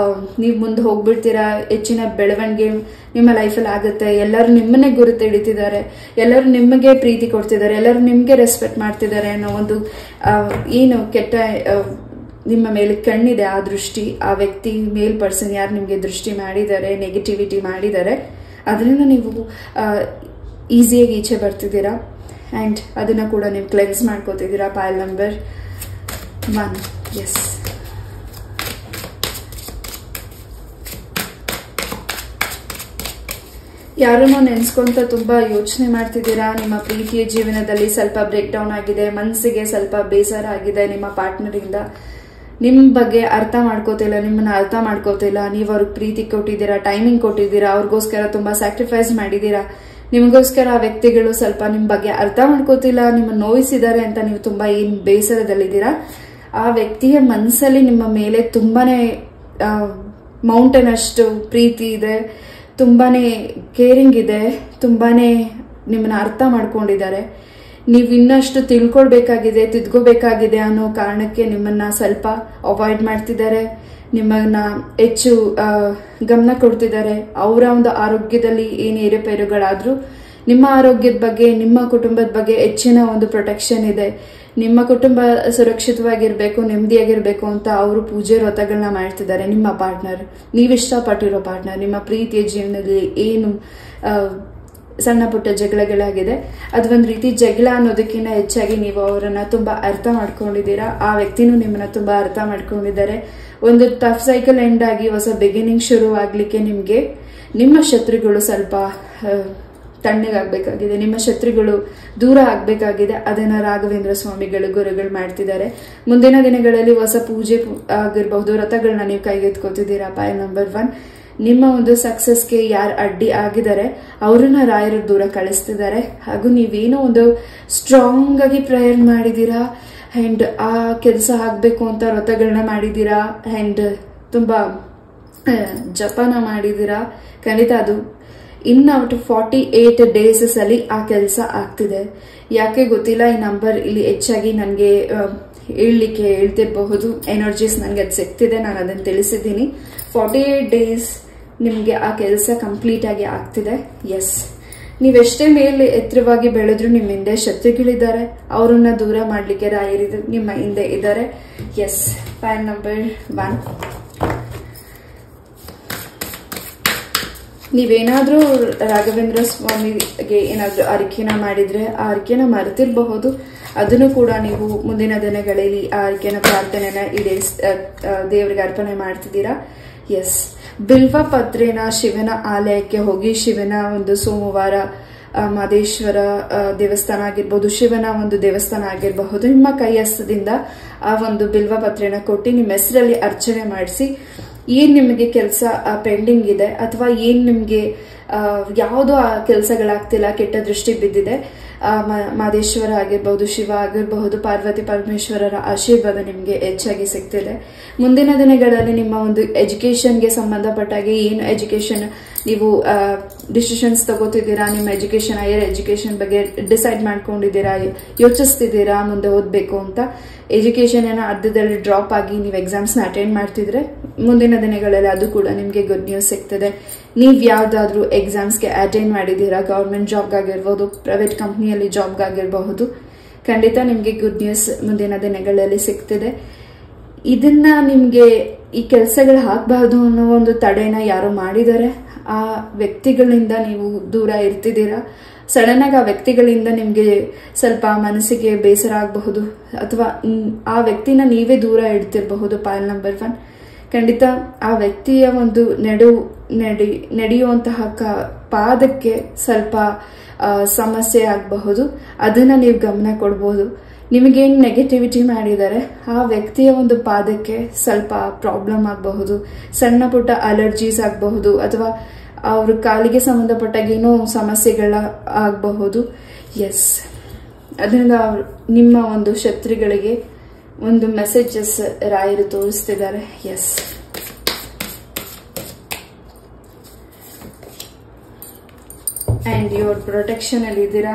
ನೀವು ಮುಂದೆ ಹೋಗ್ಬಿಡ್ತೀರಾ, ಹೆಚ್ಚಿನ ಬೆಳವಣಿಗೆ ನಿಮ್ಮ ಲೈಫಲ್ಲಿ ಆಗುತ್ತೆ. ಎಲ್ಲರೂ ನಿಮ್ಮನ್ನೇ ಗುರುತು ಹಿಡಿತಿದ್ದಾರೆ, ಎಲ್ಲರೂ ನಿಮಗೆ ಪ್ರೀತಿ ಕೊಡ್ತಿದ್ದಾರೆ, ಎಲ್ಲರೂ ನಿಮ್ಗೆ ರೆಸ್ಪೆಕ್ಟ್ ಮಾಡ್ತಿದ್ದಾರೆ ಅನ್ನೋ ಒಂದು ಏನು ಕೆಟ್ಟ ನಿಮ್ಮ ಮೇಲೆ ಕಣ್ಣಿದೆ. ಆ ದೃಷ್ಟಿ, ಆ ವ್ಯಕ್ತಿ ಮೇಲ್ ಪರ್ಸನ್ ಯಾರು ನಿಮ್ಗೆ ದೃಷ್ಟಿ ಮಾಡಿದ್ದಾರೆ, ನೆಗೆಟಿವಿಟಿ ಮಾಡಿದ್ದಾರೆ, ಅದರಿಂದ ನೀವು ಈಸಿಯಾಗಿ ಈಚೆ ಬರ್ತಿದ್ದೀರಾ. ಆ್ಯಂಡ್ ಅದನ್ನ ಕೂಡ ನೀವು ಕ್ಲೆನ್ಸ್ ಮಾಡ್ಕೋತಿದ್ದೀರಾ. Pile number 1. ಎಸ್, ಯಾರನ್ನೋ ನೆನ್ಸ್ಕೊಂತ ತುಂಬಾ ಯೋಚನೆ ಮಾಡ್ತಿದ್ದೀರಾ. ನಿಮ್ಮ ಪ್ರೀತಿಯ ಜೀವನದಲ್ಲಿ ಸ್ವಲ್ಪ ಬ್ರೇಕ್ ಡೌನ್ ಆಗಿದೆ, ಮನಸ್ಸಿಗೆ ಸ್ವಲ್ಪ ಬೇಸರ ಆಗಿದೆ. ನಿಮ್ಮ ಪಾರ್ಟ್ನರ್ ಇಂದ ನಿಮ್ ಬಗ್ಗೆ ಅರ್ಥ ಮಾಡ್ಕೋತಿಲ್ಲ, ನಿಮ್ಮನ್ನ ಅರ್ಥ ಮಾಡ್ಕೋತಿಲ್ಲ. ನೀವು ಅವ್ರಿಗೆ ಪ್ರೀತಿ ಕೊಟ್ಟಿದ್ದೀರಾ, ಟೈಮಿಂಗ್ ಕೊಟ್ಟಿದ್ದೀರಾ, ಅವ್ರಿಗೋಸ್ಕರ ತುಂಬಾ ಸ್ಯಾಕ್ರಿಫೈಸ್ ಮಾಡಿದ್ದೀರಾ. ನಿಮಗೋಸ್ಕರ ಆ ವ್ಯಕ್ತಿಗಳು ಸ್ವಲ್ಪ ನಿಮ್ ಬಗ್ಗೆ ಅರ್ಥ ಮಾಡ್ಕೋತಿಲ್ಲ, ನಿಮ್ಮ ನೋಯಿಸಿದ್ದಾರೆ ಅಂತ ನೀವು ತುಂಬಾ ಏನ್ ಬೇಸರದಲ್ಲಿದ್ದೀರಾ. ಆ ವ್ಯಕ್ತಿಯ ಮನಸ್ಸಲ್ಲಿ ನಿಮ್ಮ ಮೇಲೆ ತುಂಬಾನೇ ಮೌಂಟೇನ್ ಅಷ್ಟು ಪ್ರೀತಿ ಇದೆ, ತುಂಬಾನೇ ಕೇರಿಂಗ್ ಇದೆ, ತುಂಬಾನೇ ನಿಮ್ಮನ್ನ ಅರ್ಥ ಮಾಡ್ಕೊಂಡಿದ್ದಾರೆ. ನೀವು ಇನ್ನಷ್ಟು ತಿಳ್ಕೊಳ್ಬೇಕಾಗಿದೆ, ತಿದ್ಕೋಬೇಕಾಗಿದೆ ಅನ್ನೋ ಕಾರಣಕ್ಕೆ ನಿಮ್ಮನ್ನ ಸ್ವಲ್ಪ ಅವಾಯ್ಡ್ ಮಾಡ್ತಿದ್ದಾರೆ, ನಿಮ್ಮನ್ನ ಹೆಚ್ಚು ಗಮನ ಕೊಡ್ತಿದ್ದಾರೆ. ಅವರ ಒಂದು ಆರೋಗ್ಯದಲ್ಲಿ ಏನು ಏರುಪೇರುಗಳಾದ್ರೂ ನಿಮ್ಮ ಆರೋಗ್ಯದ ಬಗ್ಗೆ, ನಿಮ್ಮ ಕುಟುಂಬದ ಬಗ್ಗೆ ಹೆಚ್ಚಿನ ಒಂದು ಪ್ರೊಟೆಕ್ಷನ್ ಇದೆ. ನಿಮ್ಮ ಕುಟುಂಬ ಸುರಕ್ಷಿತವಾಗಿರ್ಬೇಕು, ನೆಮ್ಮದಿಯಾಗಿರ್ಬೇಕು ಅಂತ ಅವರು ಪೂಜೆ ವ್ರತಗಳನ್ನ ಮಾಡ್ತಿದ್ದಾರೆ. ನಿಮ್ಮ ಪಾರ್ಟ್ನರ್, ನೀವಿಷ್ಟಪಟ್ಟಿರೋ ಪಾರ್ಟ್ನರ್, ನಿಮ್ಮ ಪ್ರೀತಿಯ ಜೀವನದಲ್ಲಿ ಏನು ಸಣ್ಣ ಪುಟ್ಟ ಜಗಳಗಳಾಗಿದೆ, ಅದು ಒಂದ್ ರೀತಿ ಜಗಳ ಅನ್ನೋದಕ್ಕಿಂತ ಹೆಚ್ಚಾಗಿ ನೀವು ಅವರನ್ನ ತುಂಬಾ ಅರ್ಥ ಮಾಡ್ಕೊಂಡಿದ್ದೀರಾ. ಆ ವ್ಯಕ್ತಿನೂ ನಿಮ್ಮನ್ನ ತುಂಬಾ ಅರ್ಥ ಮಾಡ್ಕೊಂಡಿದ್ದಾರೆ. ಒಂದು ಟಫ್ ಸೈಕಲ್ ಎಂಡ್ ಆಗಿ ಹೊಸ ಬಿಗಿನಿಂಗ್ ಶುರು ಆಗ್ಲಿಕ್ಕೆ ನಿಮ್ಗೆ ನಿಮ್ಮ ಶತ್ರುಗಳು ಸ್ವಲ್ಪ ತಣ್ಣಗಾಗಬೇಕಾಗಿದೆ, ನಿಮ್ಮ ಶತ್ರುಗಳು ದೂರ ಆಗ್ಬೇಕಾಗಿದೆ. ಅದನ್ನ ರಾಘವೇಂದ್ರ ಸ್ವಾಮಿಗಳು, ಗುರುಗಳು ಮಾಡ್ತಿದ್ದಾರೆ. ಮುಂದಿನ ದಿನಗಳಲ್ಲಿ ಹೊಸ ಪೂಜೆ ಆಗಿರಬಹುದು, ವ್ರತಗಳನ್ನ ನೀವು ಕೈಗೆತ್ಕೋತಿದ್ದೀರಾ. ಪೈಲ್ ನಂಬರ್ 1. ನಿಮ್ಮ ಒಂದು ಸಕ್ಸಸ್ಗೆ ಯಾರು ಅಡ್ಡಿ ಆಗಿದ್ದಾರೆ ಅವ್ರನ್ನ ರಾಯರು ದೂರ ಕಳಿಸ್ತಿದ್ದಾರೆ. ಹಾಗೂ ನೀವೇನೋ ಒಂದು ಸ್ಟ್ರಾಂಗ್ ಆಗಿ ಪ್ರೇಯರ್ ಮಾಡಿದೀರಾ, ಅಂಡ್ ಆ ಕೆಲಸ ಆಗ್ಬೇಕು ಅಂತ ವ್ರತಗಳನ್ನ ಮಾಡಿದೀರಾ, ಅಂಡ್ ತುಂಬಾ ಜಪನ ಮಾಡಿದೀರಾ. ಖಂಡಿತ ಅದು ಇನ್ನೌಟ್ 48 ಡೇಸಸ್ ಅಲ್ಲಿ ಆ ಕೆಲಸ ಆಗ್ತಿದೆ. ಯಾಕೆ ಗೊತ್ತಿಲ್ಲ, ಈ ನಂಬರ್ ಇಲ್ಲಿ ಹೆಚ್ಚಾಗಿ ನನಗೆ ಹೇಳ್ತಿರಬಹುದು. ಎನರ್ಜೀಸ್ ನನಗೆ ಅದು ಸಿಗ್ತಿದೆ, ನಾನು ಅದನ್ನು ತಿಳಿಸಿದ್ದೀನಿ. 48 ಡೇಸ್ ನಿಮಗೆ ಆ ಕೆಲಸ ಕಂಪ್ಲೀಟ್ ಆಗಿ ಆಗ್ತಿದೆ. ಎಸ್, ನೀವೆಷ್ಟೇ ಮೇಲೆ ಎತ್ತರವಾಗಿ ಬೆಳೆದ್ರು ನಿಮ್ಮ ಹಿಂದೆ ಶತ್ರುಗಳಿದ್ದಾರೆ, ಅವರನ್ನ ದೂರ ಮಾಡ್ಲಿಕ್ಕೆ ರಾಯರಿದ್ರು ನಿಮ್ಮ ಹಿಂದೆ ಇದ್ದಾರೆ. Yes, pile number 1. ನೀವೇನಾದ್ರೂ ರಾಘವೇಂದ್ರ ಸ್ವಾಮಿಗೆ ಏನಾದ್ರೂ ಅರಿಕೆನ ಮಾಡಿದ್ರೆ ಆ ಅರಿಕೆನ ಮರೆತಿರಬಹುದು. ಅದನ್ನು ಕೂಡ ನೀವು ಮುಂದಿನ ದಿನಗಳಲ್ಲಿ ಆ ಅರಿಕೆನ ಪ್ರಾರ್ಥನೆನ ದೇವರಿಗೆ ಅರ್ಪಣೆ ಮಾಡ್ತಿದ್ದೀರಾ. ಎಸ್, ಬಿಲ್ವ ಪತ್ರೆನ ಶಿವನ ಆಲಯಕ್ಕೆ ಹೋಗಿ ಶಿವನ ಒಂದು ಸೋಮವಾರ ಮಾದೇಶ್ವರ ದೇವಸ್ಥಾನ ಆಗಿರ್ಬೋದು, ಶಿವನ ಒಂದು ದೇವಸ್ಥಾನ ಆಗಿರಬಹುದು, ನಿಮ್ಮ ಕೈಯಸ್ತದಿಂದ ಆ ಒಂದು ಬಿಲ್ವ ಪತ್ರೆನ ಕೊಟ್ಟು ನಿಮ್ಮ ಹೆಸರಲ್ಲಿ ಅರ್ಚನೆ ಮಾಡಿಸಿ. ಏನ್ ನಿಮಗೆ ಕೆಲಸ ಪೆಂಡಿಂಗ್ ಇದೆ ಅಥವಾ ಏನ್ ನಿಮ್ಗೆ ಯಾವುದೋ ಆ ಕೆಲಸಗಳಾಗ್ತಿಲ್ಲ, ಕೆಟ್ಟ ದೃಷ್ಟಿ ಬಿದ್ದಿದೆ, ಮಾದೇಶ್ವರ ಆಗಿರಬಹುದು, ಶಿವ ಆಗಿರಬಹುದು, ಪಾರ್ವತಿ ಪರಮೇಶ್ವರರ ಆಶೀರ್ವಾದ ನಿಮ್ಗೆ ಹೆಚ್ಚಾಗಿ ಸಿಗ್ತಿದೆ. ಮುಂದಿನ ದಿನಗಳಲ್ಲಿ ನಿಮ್ಮ ಒಂದು ಎಜುಕೇಶನ್ಗೆ ಸಂಬಂಧಪಟ್ಟಾಗಿ ಏನು ಎಜುಕೇಶನ್ ನೀವು ಡಿಸಿಷನ್ಸ್ ತಗೋತಿದ್ದೀರಾ, ನಿಮ್ಮ ಎಜುಕೇಶನ್, ಹೈಯರ್ ಎಜುಕೇಶನ್ ಬಗ್ಗೆ ಡಿಸೈಡ್ ಮಾಡ್ಕೊಂಡಿದ್ದೀರಾ, ಯೋಚಿಸ್ತಿದ್ದೀರಾ ಮುಂದೆ ಓದ್ಬೇಕು ಅಂತ. ಎಜುಕೇಶನ್ ಏನೋ ಅರ್ಧದಲ್ಲಿ ಡ್ರಾಪ್ ಆಗಿ ನೀವು ಎಕ್ಸಾಮ್ಸ್ ನ ಅಟೆಂಡ್ ಮಾಡ್ತಿದ್ರೆ ಮುಂದಿನ ದಿನಗಳಲ್ಲಿ ಅದು ಕೂಡ ನಿಮ್ಗೆ ಗುಡ್ ನ್ಯೂಸ್ ಸಿಗ್ತದೆ. ನೀವ್ ಯಾವ್ದಾದ್ರು ಎಕ್ಸಾಮ್ಸ್ಗೆ ಅಟೆಂಡ್ ಮಾಡಿದ್ದೀರಾ, ಗವರ್ಮೆಂಟ್ ಜಾಬ್ಗಾಗಿರ್ಬೋದು, ಪ್ರೈವೇಟ್ ಕಂಪ್ನಿಯಲ್ಲಿ ಜಾಬ್ಗಾಗಿರಬಹುದು, ಖಂಡಿತ ನಿಮ್ಗೆ ಗುಡ್ ನ್ಯೂಸ್ ಮುಂದಿನ ದಿನಗಳಲ್ಲಿ ಸಿಗ್ತಿದೆ. ಇದನ್ನ ನಿಮ್ಗೆ ಈ ಕೆಲಸಗಳು ಹಾಕಬಾರ್ದು ಅನ್ನೋ ಒಂದು ತಡೆನ ಯಾರೋ ಮಾಡಿದ್ದಾರೆ. ಆ ವ್ಯಕ್ತಿಗಳಿಂದ ನೀವು ದೂರ ಇರ್ತಿದ್ದೀರಾ. ಸಡನ್ ಆಗಿ ಆ ವ್ಯಕ್ತಿಗಳಿಂದ ನಿಮ್ಗೆ ಸ್ವಲ್ಪ ಮನಸ್ಸಿಗೆ ಬೇಸರ ಆಗಬಹುದು ಅಥವಾ ಆ ವ್ಯಕ್ತಿನ ನೀವೇ ದೂರ ಇಡ್ತಿರಬಹುದು. ಪೈಲ್ ನಂಬರ್ 1. ಖಂಡಿತ ಆ ವ್ಯಕ್ತಿಯ ಒಂದು ನಡೆಯುವಂತಹ ಪಾದಕ್ಕೆ ಸ್ವಲ್ಪ ಸಮಸ್ಯೆ ಆಗಬಹುದು, ಅದನ್ನ ನೀವು ಗಮನ ಕೊಡಬಹುದು. ನಿಮಗೇನು ನೆಗೆಟಿವಿಟಿ ಮಾಡಿದ್ದಾರೆ ಆ ವ್ಯಕ್ತಿಯ ಒಂದು ಪಾದಕ್ಕೆ ಸ್ವಲ್ಪ ಪ್ರಾಬ್ಲಮ್ ಆಗಬಹುದು, ಸಣ್ಣ ಪುಟ್ಟ ಅಲರ್ಜೀಸ್ ಆಗಬಹುದು ಅಥವಾ ಅವ್ರ ಕಾಲಿಗೆ ಸಂಬಂಧಪಟ್ಟಾಗ ಏನೋ ಸಮಸ್ಯೆಗಳ ಆಗಬಹುದು. ಎಸ್, ಅದರಿಂದ ನಿಮ್ಮ ಒಂದು ಶತ್ರುಗಳಿಗೆ ಒಂದು ಮೆಸೇಜಸ್ ರಾಯರು ತೋರಿಸ್ತಿದ್ದಾರೆ. ಎಸ್, ಅಂಡ್ ಯುವರ್ ಪ್ರೊಟೆಕ್ಷನ್ ಅಲ್ಲಿ ಇದ್ದೀರಾ.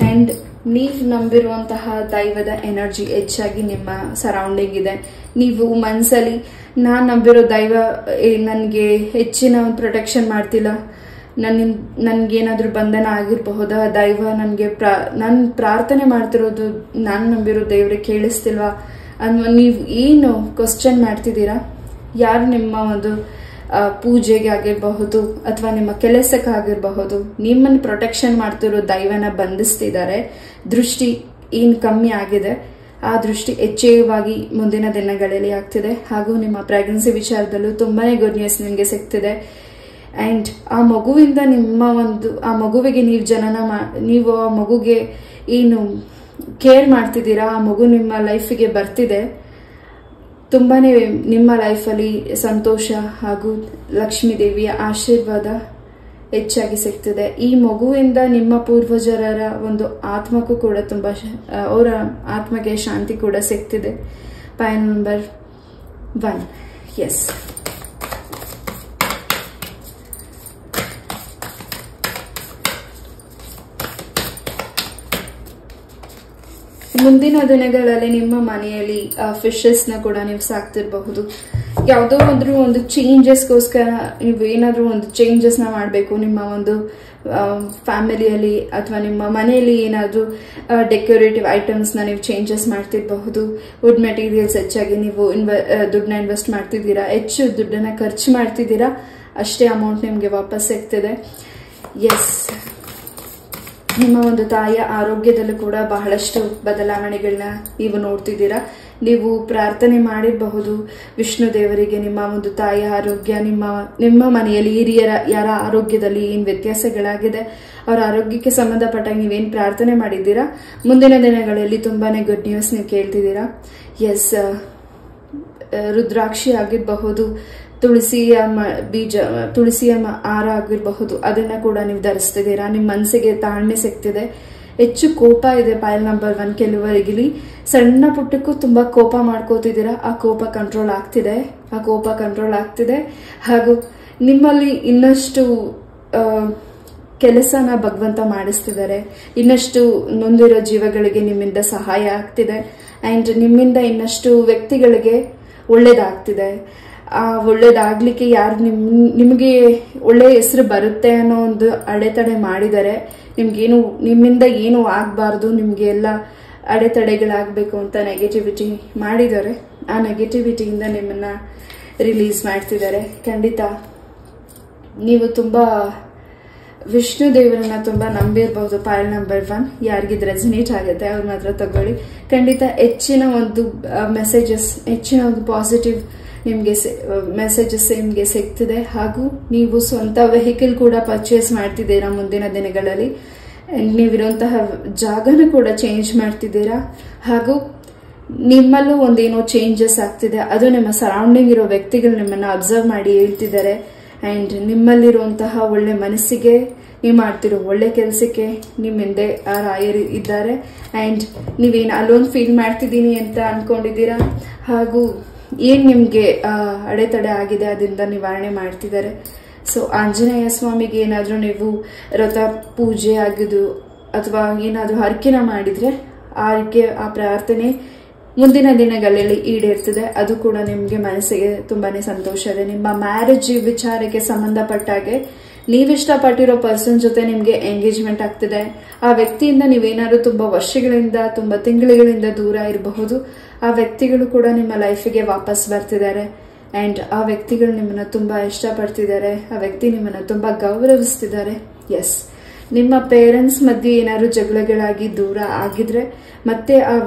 ಅಂಡ್ ನೀವು ನಂಬಿರುವಂತಹ ದೈವದ ಎನರ್ಜಿ ಹೆಚ್ಚಾಗಿ ನಿಮ್ಮ ಸರೌಂಡಿಂಗ್ ಇದೆ. ನೀವು ಮನಸ್ಸಲ್ಲಿ ನಾನು ನಂಬಿರೋ ದೈವ ನನಗೆ ಹೆಚ್ಚಿನ ಒಂದು ಪ್ರೊಟೆಕ್ಷನ್ ಮಾಡ್ತಿಲ್ಲ, ನನ್ಗೇನಾದ್ರೂ ಬಂಧನ ಆಗಿರಬಹುದಾ, ದೈವ ನನಗೆ ನಾನು ಪ್ರಾರ್ಥನೆ ಮಾಡ್ತಿರೋದು ನಾನು ನಂಬಿರೋ ದೇವ್ರಿಗೆ ಕೇಳಿಸ್ತಿಲ್ವಾ ಅನ್ನೋ ನೀವು ಏನು ಕ್ವಶನ್ ಮಾಡ್ತಿದ್ದೀರಾ. ಯಾರು ನಿಮ್ಮ ಒಂದು ಪೂಜೆಗೆ ಆಗಿರಬಹುದು ಅಥವಾ ನಿಮ್ಮ ಕೆಲಸಕ್ಕಾಗಿರಬಹುದು ನಿಮ್ಮನ್ನು ಪ್ರೊಟೆಕ್ಷನ್ ಮಾಡ್ತಿರೋ ದೈವನ ಬಂಧಿಸ್ತಿದ್ದಾರೆ. ದೃಷ್ಟಿ ಏನು ಕಮ್ಮಿ ಆಗಿದೆ, ಆ ದೃಷ್ಟಿ ಹೆಚ್ಚೇವಾಗಿ ಮುಂದಿನ ದಿನಗಳಲ್ಲಿ ಆಗ್ತಿದೆ. ಹಾಗೂ ನಿಮ್ಮ ಪ್ರೆಗ್ನೆನ್ಸಿ ವಿಚಾರದಲ್ಲೂ ತುಂಬಾನೇ ಗುಡ್ ನ್ಯೂಸ್ ನಿಮಗೆ ಸಿಗ್ತಿದೆ. ಅಂಡ್ ಆ ಮಗುವಿಂದ ಆ ಮಗುವಿಗೆ ನೀವು ಆ ಮಗುಗೆ ಏನು ಕೇರ್ ಮಾಡ್ತಿದ್ದೀರಾ, ಆ ಮಗು ನಿಮ್ಮ ಲೈಫಿಗೆ ಬರ್ತಿದೆ. ತುಂಬಾನೇ ನಿಮ್ಮ ಲೈಫಲ್ಲಿ ಸಂತೋಷ ಹಾಗೂ ಲಕ್ಷ್ಮೀ ದೇವಿಯ ಆಶೀರ್ವಾದ ಹೆಚ್ಚಾಗಿ ಸಿಗ್ತಿದೆ. ಈ ಮಗುವಿಂದ ನಿಮ್ಮ ಪೂರ್ವಜರ ಒಂದು ಆತ್ಮಕ್ಕೂ ಕೂಡ ತುಂಬಾ ಅವರ ಆತ್ಮಕ್ಕೆ ಶಾಂತಿ ಕೂಡ ಸಿಗ್ತಿದೆ. Point number 1. ಎಸ್, ಮುಂದಿನ ದಿನಗಳಲ್ಲಿ ನಿಮ್ಮ ಮನೆಯಲ್ಲಿ ಫಿಶಸ್ ನ ಕೂಡ ನೀವು ಸಾಕ್ತಿರಬಹುದು. ಯಾವುದೋ ಒಂದು ಚೇಂಜಸ್ಗೋಸ್ಕರ ನೀವು ಏನಾದ್ರೂ ಒಂದು ಚೇಂಜಸ್ ನ ಮಾಡಬೇಕು ನಿಮ್ಮ ಒಂದು ಫ್ಯಾಮಿಲಿಯಲ್ಲಿ ಅಥವಾ ನಿಮ್ಮ ಮನೆಯಲ್ಲಿ ಏನಾದ್ರೂ ಡೆಕೋರೇಟಿವ್ ಐಟಮ್ಸ್ ನ ನೀವು ಚೇಂಜಸ್ ಮಾಡ್ತಿರಬಹುದು. ವುಡ್ ಮೆಟೀರಿಯಲ್ಸ್ ಹೆಚ್ಚಾಗಿ ನೀವು ದುಡ್ಡನ್ನ ಇನ್ವೆಸ್ಟ್ ಮಾಡ್ತಿದ್ದೀರಾ, ಹೆಚ್ಚು ದುಡ್ಡನ್ನ ಖರ್ಚು ಮಾಡ್ತಿದ್ದೀರಾ, ಅಷ್ಟೇ ಅಮೌಂಟ್ ನಿಮ್ಗೆ ವಾಪಸ್ ಸಿಗ್ತಿದೆ. ಎಸ್, ನಿಮ್ಮ ಒಂದು ತಾಯಿಯ ಆರೋಗ್ಯದಲ್ಲೂ ಕೂಡ ಬಹಳಷ್ಟು ಬದಲಾವಣೆಗಳನ್ನ ನೀವು ನೋಡ್ತಿದ್ದೀರಾ. ನೀವು ಪ್ರಾರ್ಥನೆ ಮಾಡಿರಬಹುದು ವಿಷ್ಣು ದೇವರಿಗೆ ನಿಮ್ಮ ಒಂದು ತಾಯಿಯ ಆರೋಗ್ಯ, ನಿಮ್ಮ ಮನೆಯಲ್ಲಿ ಹಿರಿಯರ ಯಾರ ಆರೋಗ್ಯದಲ್ಲಿ ಏನ್ ವ್ಯತ್ಯಾಸಗಳಾಗಿದೆ, ಅವರ ಆರೋಗ್ಯಕ್ಕೆ ಸಂಬಂಧಪಟ್ಟಾಗ ನೀವೇನ್ ಪ್ರಾರ್ಥನೆ ಮಾಡಿದ್ದೀರಾ, ಮುಂದಿನ ದಿನಗಳಲ್ಲಿ ತುಂಬಾನೇ ಗುಡ್ ನ್ಯೂಸ್ ನೀವು ಕೇಳ್ತಿದ್ದೀರಾ. ಎಸ್, ರುದ್ರಾಕ್ಷಿ ಆಗಿರಬಹುದು, ತುಳಸಿಯ ಹಾರ ಆಗಿರಬಹುದು, ಅದನ್ನ ಕೂಡ ನೀವು ಧರಿಸ್ತಿದ್ದೀರಾ. ನಿಮ್ಮ ಮನಸ್ಸಿಗೆ ತಾಳ್ಮೆ ಸಿಗ್ತಿದೆ. ಹೆಚ್ಚು ಕೋಪ ಇದೆ ಪಾಯಿಲ್ ನಂಬರ್ 1. ಕೆಲವರಿಗೆ ಸಣ್ಣ ಪುಟ್ಟಕ್ಕೂ ತುಂಬಾ ಕೋಪ ಮಾಡ್ಕೋತಿದ್ದೀರಾ. ಆ ಕೋಪ ಕಂಟ್ರೋಲ್ ಆಗ್ತಿದೆ. ಹಾಗೂ ನಿಮ್ಮಲ್ಲಿ ಇನ್ನಷ್ಟು ಕೆಲಸನ ಭಗವಂತ ಮಾಡಿಸ್ತಿದ್ದಾರೆ. ಇನ್ನಷ್ಟು ನೊಂದಿರೋ ಜೀವಗಳಿಗೆ ನಿಮ್ಮಿಂದ ಸಹಾಯ ಆಗ್ತಿದೆ. ಅಂಡ್ ನಿಮ್ಮಿಂದ ಇನ್ನಷ್ಟು ವ್ಯಕ್ತಿಗಳಿಗೆ ಒಳ್ಳೇದಾಗ್ತಿದೆ. ಒಳ್ಳೇದಾಗ್ಲಿಕ್ಕೆ ಯಾರು ನಿಮಗೆ ಒಳ್ಳೆ ಹೆಸರು ಬರುತ್ತೆ ಅನ್ನೋ ಒಂದು ಅಡೆತಡೆ ಮಾಡಿದರೆ, ನಿಮ್ಮಿಂದ ಏನು ಆಗ್ಬಾರ್ದು, ನಿಮ್ಗೆ ಎಲ್ಲ ಅಡೆತಡೆಗಳಾಗಬೇಕು ಅಂತ ನೆಗೆಟಿವಿಟಿ ಮಾಡಿದ್ದಾರೆ. ಆ ನೆಗೆಟಿವಿಟಿಯಿಂದ ನಿಮ್ಮನ್ನ ರಿಲೀಸ್ ಮಾಡ್ತಿದ್ದಾರೆ. ಖಂಡಿತ ನೀವು ತುಂಬಾ ವಿಷ್ಣು ದೇವರನ್ನ ತುಂಬಾ ನಂಬಿರಬಹುದು. ಪಾಯಿಲ್ ನಂಬರ್ 1 ಯಾರಿಗಿದ್ ರೆಸನೇಟ್ ಆಗುತ್ತೆ ಅವ್ರು ಮಾತ್ರ ತಗೊಳ್ಳಿ. ಖಂಡಿತ ಹೆಚ್ಚಿನ ಒಂದು ಮೆಸೇಜಸ್, ಹೆಚ್ಚಿನ ಒಂದು ಪಾಸಿಟಿವ್ ಮೆಸೇಜಸ್ ನಿಮ್ಗೆ ಸಿಗ್ತಿದೆ. ಹಾಗೂ ನೀವು ಸ್ವಂತ ವೆಹಿಕಲ್ ಕೂಡ ಪರ್ಚೇಸ್ ಮಾಡ್ತಿದ್ದೀರಾ ಮುಂದಿನ ದಿನಗಳಲ್ಲಿ. ನೀವಿರುವಂತಹ ಜಾಗನ ಕೂಡ ಚೇಂಜ್ ಮಾಡ್ತಿದ್ದೀರಾ. ಹಾಗೂ ನಿಮ್ಮಲ್ಲೂ ಒಂದೇನೋ ಚೇಂಜಸ್ ಆಗ್ತಿದೆ. ಅದು ನಿಮ್ಮ ಸರೌಂಡಿಂಗ್ ಇರೋ ವ್ಯಕ್ತಿಗಳು ನಿಮ್ಮನ್ನ ಅಬ್ಸರ್ವ್ ಮಾಡಿ ಹೇಳ್ತಿದ್ದಾರೆ. ಅಂಡ್ ನಿಮ್ಮಲ್ಲಿರುವಂತಹ ಒಳ್ಳೆ ಮನಸ್ಸಿಗೆ, ನೀವು ಮಾಡ್ತಿರೋ ಒಳ್ಳೆ ಕೆಲಸಕ್ಕೆ ನಿಮ್ಮ ಹಿಂದೆ ಆ ರಾಯರು ಇದ್ದಾರೆ. ಅಂಡ್ ನೀವೇನು ಅಲೋನ್ ಫೀಲ್ ಮಾಡ್ತಿದ್ದೀನಿ ಅಂತ ಅನ್ಕೊಂಡಿದ್ದೀರಾ, ಹಾಗೂ ಏನ್ ನಿಮ್ಗೆ ಅಡೆತಡೆ ಆಗಿದೆ ಅದರಿಂದ ನಿವಾರಣೆ ಮಾಡ್ತಿದ್ದಾರೆ. ಸೊ ಆಂಜನೇಯ ಸ್ವಾಮಿಗೆ ಏನಾದ್ರೂ ನೀವು ವ್ರತ ಪೂಜೆ ಆಗಿದ್ದು ಅಥವಾ ಏನಾದ್ರೂ ಹರಕೆನ ಮಾಡಿದ್ರೆ ಆ ಪ್ರಾರ್ಥನೆ ಮುಂದಿನ ದಿನಗಳಲ್ಲಿ ಈಡೇರ್ತದೆ. ಅದು ಕೂಡ ನಿಮ್ಗೆ ಮನಸ್ಸಿಗೆ ತುಂಬಾನೇ ಸಂತೋಷ ಇದೆ. ನಿಮ್ಮ ಮ್ಯಾರೇಜ್ ವಿಚಾರಕ್ಕೆ ಸಂಬಂಧಪಟ್ಟಾಗೆ ನೀವಿಷ್ಟಪಟ್ಟಿರೋ ಪರ್ಸನ್ ಜೊತೆ ನಿಮ್ಗೆ ಎಂಗೇಜ್ಮೆಂಟ್ ಆಗ್ತಿದೆ. ಆ ವ್ಯಕ್ತಿಯಿಂದ ನೀವೇನಾದ್ರೂ ತುಂಬಾ ವರ್ಷಗಳಿಂದ, ತುಂಬಾ ತಿಂಗಳುಗಳಿಂದ ದೂರ ಇರಬಹುದು. ಆ ವ್ಯಕ್ತಿಗಳು ಕೂಡ ನಿಮ್ಮ ಲೈಫಿಗೆ ವಾಪಸ್ ಬರ್ತಿದ್ದಾರೆ. ಅಂಡ್ ಆ ವ್ಯಕ್ತಿಗಳು ನಿಮ್ಮನ್ನ ತುಂಬಾ ಇಷ್ಟಪಡ್ತಿದ್ದಾರೆ. ಆ ವ್ಯಕ್ತಿ ನಿಮ್ಮನ್ನ ತುಂಬಾ ಗೌರವಿಸ್ತಿದ್ದಾರೆ. ಎಸ್, ನಿಮ್ಮ ಪೇರೆಂಟ್ಸ್ ಮಧ್ಯೆ ಏನಾದ್ರು ಜಗಳಗಳಾಗಿ ದೂರ ಆಗಿದ್ರೆ ಮತ್ತೆ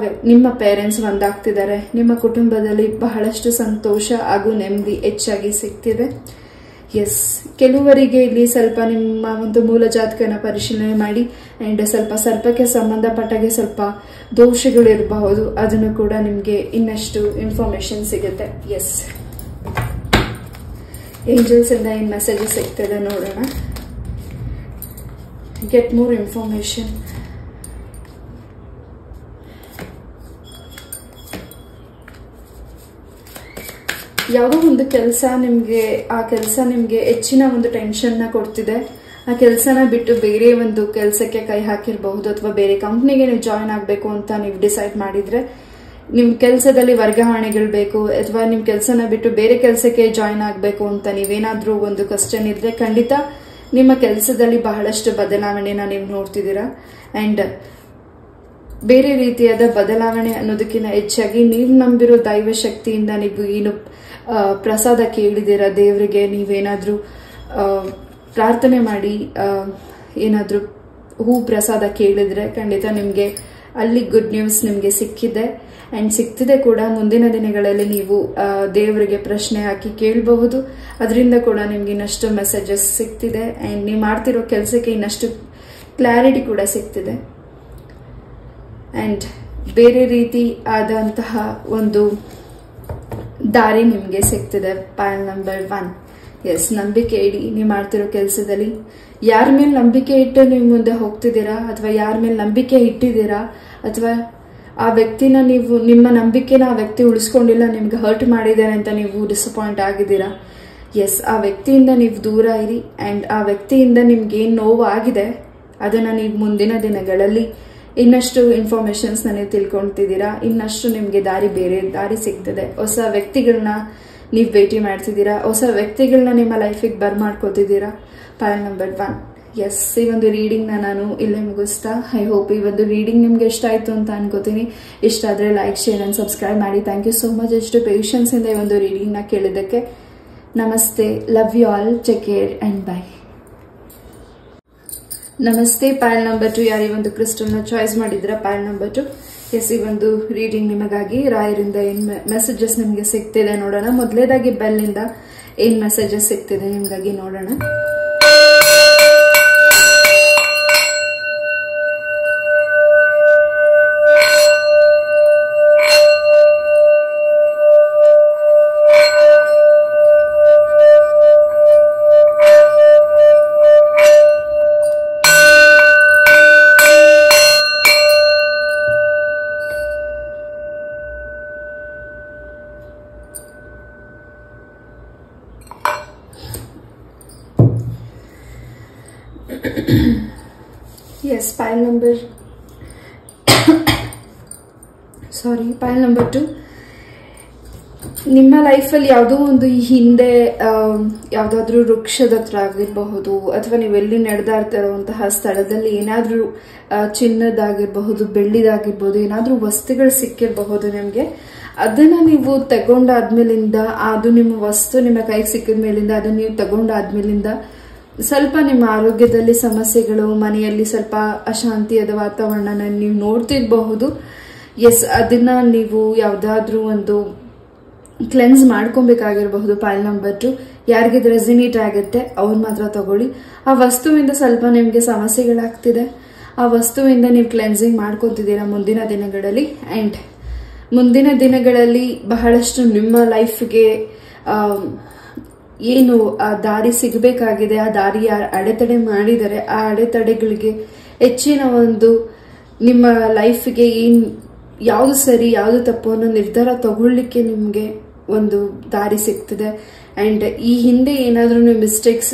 ನಿಮ್ಮ ಪೇರೆಂಟ್ಸ್ ಒಂದಾಗ್ತಿದ್ದಾರೆ. ನಿಮ್ಮ ಕುಟುಂಬದಲ್ಲಿ ಬಹಳಷ್ಟು ಸಂತೋಷ ಹಾಗೂ ನೆಮ್ಮದಿ ಹೆಚ್ಚಾಗಿ ಸಿಗ್ತಿದೆ. ಎಸ್, ಕೆಲವರಿಗೆ ಇಲ್ಲಿ ಸ್ವಲ್ಪ ನಿಮ್ಮ ಒಂದು ಮೂಲ ಜಾತಕನ ಪರಿಶೀಲನೆ ಮಾಡಿ ಅಂಡ್ ಸ್ವಲ್ಪ ಸರ್ಪಕ್ಕೆ ಸಂಬಂಧಪಟ್ಟಾಗೆ ಸ್ವಲ್ಪ ದೋಷಗಳು ಇರಬಹುದು. ಅದನ್ನು ಕೂಡ ನಿಮ್ಗೆ ಇನ್ನಷ್ಟು ಇನ್ಫಾರ್ಮೇಶನ್ ಸಿಗುತ್ತೆ. ಎಸ್, ಏಂಜಲ್ಸ್ ಇಂದ ಏನ್ ಮೆಸೇಜಸ್ ಸಿಗ್ತದೆ ನೋಡೋಣ. Get more information. ಯಾವುದೋ ಒಂದು ಕೆಲಸ ನಿಮಗೆ, ಆ ಕೆಲಸ ನಿಮಗೆ ಹೆಚ್ಚಿನ ಒಂದು ಟೆನ್ಷನ್ನ ಕೊಡ್ತಿದೆ. ಆ ಕೆಲಸನ ಬಿಟ್ಟು ಬೇರೆ ಒಂದು ಕೆಲಸಕ್ಕೆ ಕೈ ಹಾಕಿರಬಹುದು, ಅಥವಾ ಬೇರೆ ಕಂಪ್ನಿಗೆ ನೀವು ಜಾಯಿನ್ ಆಗಬೇಕು ಅಂತ ನೀವು ಡಿಸೈಡ್ ಮಾಡಿದ್ರೆ, ನಿಮ್ ಕೆಲಸದಲ್ಲಿ ವರ್ಗಾವಣೆಗಳು ಬೇಕು, ಅಥವಾ ನಿಮ್ ಕೆಲಸನ ಬಿಟ್ಟು ಬೇರೆ ಕೆಲಸಕ್ಕೆ ಜಾಯಿನ್ ಆಗಬೇಕು ಅಂತ ನೀವೇನಾದ್ರೂ ಒಂದು ಕ್ವಶನ್ ಇದ್ರೆ, ಖಂಡಿತ ನಿಮ್ಮ ಕೆಲಸದಲ್ಲಿ ಬಹಳಷ್ಟು ಬದಲಾವಣೆನ ನೀವು ನೋಡ್ತಿದ್ದೀರಾ. ಅಂಡ್ ಬೇರೆ ರೀತಿಯಾದ ಬದಲಾವಣೆ ಅನ್ನೋದಕ್ಕಿಂತ ಹೆಚ್ಚಾಗಿ ನೀವು ನಂಬಿರೋ ದೈವ ಶಕ್ತಿಯಿಂದ ನೀವು ಏನು ಪ್ರಸಾದ ಕೇಳಿದಿರಾ ದೇವರಿಗೆ, ನೀವೇನಾದ್ರೂ ಪ್ರಾರ್ಥನೆ ಮಾಡಿ ಏನಾದ್ರೂ ಹೂ ಪ್ರಸಾದ ಕೇಳಿದ್ರೆ ಖಂಡಿತ ನಿಮ್ಗೆ ಅಲ್ಲಿ ಗುಡ್ ನ್ಯೂಸ್ ನಿಮ್ಗೆ ಸಿಕ್ಕಿದೆ ಅಂಡ್ ಸಿಗ್ತಿದೆ ಕೂಡ. ಮುಂದಿನ ದಿನಗಳಲ್ಲಿ ನೀವು ದೇವರಿಗೆ ಪ್ರಶ್ನೆ ಹಾಕಿ ಕೇಳಬಹುದು. ಅದರಿಂದ ಕೂಡ ನಿಮ್ಗೆ ಇನ್ನಷ್ಟು ಮೆಸೇಜಸ್ ಸಿಗ್ತಿದೆ ಅಂಡ್ ನೀವು ಮಾಡ್ತಿರೋ ಕೆಲಸಕ್ಕೆ ಇನ್ನಷ್ಟು ಕ್ಲಾರಿಟಿ ಕೂಡ ಸಿಗ್ತಿದೆ. ಅಂಡ್ ಬೇರೆ ರೀತಿ ಆದಂತಹ ಒಂದು ದಾರಿ ನಿಮ್ಗೆ ಸಿಗ್ತಿದೆ. ಪಾಯಲ್ ನಂಬರ್ 1. ಎಸ್, ನಂಬಿಕೆ ಇಡಿ. ನೀವು ಮಾಡ್ತಿರೋ ಕೆಲಸದಲ್ಲಿ ಯಾರ ಮೇಲೆ ನಂಬಿಕೆ ಇಟ್ಟು ನೀವು ಮುಂದೆ ಹೋಗ್ತಿದ್ದೀರಾ, ಅಥವಾ ಯಾರ ಮೇಲೆ ನಂಬಿಕೆ ಇಟ್ಟಿದ್ದೀರಾ, ಅಥವಾ ಆ ವ್ಯಕ್ತಿನ ನೀವು ನಿಮ್ಮ ನಂಬಿಕೆನ ಆ ವ್ಯಕ್ತಿ ಉಳಿಸ್ಕೊಂಡಿಲ್ಲ, ನಿಮ್ಗೆ ಹರ್ಟ್ ಮಾಡಿದ್ದಾರೆ ಅಂತ ನೀವು ಡಿಸಪಾಯಿಂಟ್ ಆಗಿದ್ದೀರಾ. ಎಸ್, ಆ ವ್ಯಕ್ತಿಯಿಂದ ನೀವು ದೂರ ಇರಿ. ಅಂಡ್ ಆ ವ್ಯಕ್ತಿಯಿಂದ ನಿಮ್ಗೆ ಏನ್ ನೋವು ಆಗಿದೆ ಅದನ್ನ ನೀವು ಮುಂದಿನ ದಿನಗಳಲ್ಲಿ ಇನ್ನಷ್ಟು ಇನ್ಫಾರ್ಮೇಶನ್ಸ್ ನೀವು ತಿಳ್ಕೊಳ್ತಿದ್ದೀರಾ. ಇನ್ನಷ್ಟು ನಿಮ್ಗೆ ಬೇರೆ ದಾರಿ ಸಿಗ್ತದೆ. ಹೊಸ ವ್ಯಕ್ತಿಗಳನ್ನ ನೀವು ಭೇಟಿ ಮಾಡ್ತಿದ್ದೀರಾ, ಹೊಸ ವ್ಯಕ್ತಿಗಳನ್ನ ನಿಮ್ಮ ಲೈಫಿಗೆ ಬರ್ಮಾಡ್ಕೋತಿದ್ದೀರಾ. Pile number 1. ಎಸ್, ಈ ಒಂದು ರೀಡಿಂಗ್ ನಾನು ಇಲ್ಲೇ ಮುಗಿಸ್ತಾ, ಐ ಹೋಪ್ ಈ ಒಂದು ರೀಡಿಂಗ್ ನಿಮ್ಗೆ ಇಷ್ಟ ಆಯ್ತು ಅಂತ ಅನ್ಕೋತೀನಿ. ಇಷ್ಟ ಆದ್ರೆ ಲೈಕ್, ಶೇರ್ ಅಂಡ್ ಸಬ್ಸ್ಕ್ರೈಬ್ ಮಾಡಿ. ಥ್ಯಾಂಕ್ ಯು ಸೋ ಮಚ್ ಎಷ್ಟು ಪೇಷನ್ಸ್ ಇಂದ ಈ ಒಂದು ರೀಡಿಂಗ್ ನ ಕೇಳಿದ್ದಕ್ಕೆ. ನಮಸ್ತೆ, love you all, take care and bye. ನಮಸ್ತೆ, ಪಾಯಲ್ ನಂಬರ್ 2 ಯಾರು ಈ ಒಂದು ಕ್ರಿಸ್ಟಲ್ ನ ಚಾಯ್ಸ್ ಮಾಡಿದ್ರ ಪಾಯಲ್ ನಂಬರ್ 2. ಎಸ್, ಈ ಒಂದು ರೀಡಿಂಗ್ ನಿಮಗಾಗಿ ರಾಯರಿಂದ ಏನ್ ಮೆಸೇಜಸ್ ನಿಮ್ಗೆ ಸಿಗ್ತಿದೆ ನೋಡೋಣ. ಮೊದಲೇದಾಗಿ ಬೆಲ್ ನಿಂದ ಏನ್ ಮೆಸೇಜಸ್ ಸಿಗ್ತಿದೆ ನಿಮ್ಗಾಗಿ ನೋಡೋಣ. Yes, pile number pile number 2. ನಿಮ್ಮ ಲೈಫಲ್ಲಿ ಯಾವುದೋ ಒಂದು ಈ ಹಿಂದೆ ಯಾವ್ದಾದ್ರು ವೃಕ್ಷದ ಹತ್ರ ಆಗಿರಬಹುದು, ಅಥವಾ ನೀವೆಲ್ಲಿ ನಡೆದಾಡ್ತಾ ಇರುವಂತಹ ಸ್ಥಳದಲ್ಲಿ ಏನಾದ್ರೂ ಚಿನ್ನದಾಗಿರ್ಬಹುದು, ಬೆಳ್ಳಿದಾಗಿರ್ಬಹುದು, ಏನಾದ್ರೂ ವಸ್ತುಗಳು ಸಿಕ್ಕಿರಬಹುದು ನಿಮ್ಗೆ. ಅದನ್ನ ನೀವು ತಗೊಂಡಾದ್ಮೇಲಿಂದ, ಅದು ನಿಮ್ಮ ವಸ್ತು ನಿಮ್ಮ ಕೈಗೆ ಸಿಕ್ಕಿದ ಮೇಲಿಂದ, ಅದನ್ನ ನೀವು ತಗೊಂಡಾದ್ಮೇಲಿಂದ ಸ್ವಲ್ಪ ನಿಮ್ಮ ಆರೋಗ್ಯದಲ್ಲಿ ಸಮಸ್ಯೆಗಳು, ಮನೆಯಲ್ಲಿ ಸ್ವಲ್ಪ ಅಶಾಂತಿಯಾದ ವಾತಾವರಣ ನೀವು ನೋಡ್ತಿರಬಹುದು. ಎಸ್, ಅದನ್ನ ನೀವು ಯಾವ್ದಾದ್ರೂ ಒಂದು ಕ್ಲೆನ್ಸ್ ಮಾಡ್ಕೊಬೇಕಾಗಿರಬಹುದು. ಪಾಯಲ್ ನಂಬರ್ 2 ಯಾರಿಗೆ ರೆಸಿನೇಟ್ ಆಗುತ್ತೆ ಅವ್ರು ಮಾತ್ರ ತಗೊಳ್ಳಿ. ಆ ವಸ್ತುವಿಂದ ಸ್ವಲ್ಪ ನಿಮ್ಗೆ ಸಮಸ್ಯೆಗಳಾಗ್ತಿದೆ, ಆ ವಸ್ತುವಿಂದ ನೀವು ಕ್ಲೆನ್ಸಿಂಗ್ ಮಾಡ್ಕೊತಿದ್ದೀರಾ ಮುಂದಿನ ದಿನಗಳಲ್ಲಿ. ಅಂಡ್ ಮುಂದಿನ ದಿನಗಳಲ್ಲಿ ಬಹಳಷ್ಟು ನಿಮ್ಮ ಲೈಫ್ಗೆ ಏನು ಆ ದಾರಿ ಸಿಗಬೇಕಾಗಿದೆ, ಆ ದಾರಿ ಯಾರು ಅಡೆತಡೆ ಮಾಡಿದರೆ ಆ ಅಡೆತಡೆಗಳಿಗೆ ಹೆಚ್ಚಿನ ಒಂದು ನಿಮ್ಮ ಲೈಫ್ಗೆ ಯಾವ್ದು ಸರಿ ಯಾವ್ದು ತಪ್ಪು ಅನ್ನೋ ನಿರ್ಧಾರ ತಗೊಳ್ಳಿಕ್ಕೆ ನಿಮ್ಗೆ ಒಂದು ದಾರಿ ಸಿಗ್ತದೆ. ಅಂಡ್ ಈ ಹಿಂದೆ ಏನಾದ್ರೂ ನೀವು ಮಿಸ್ಟೇಕ್ಸ್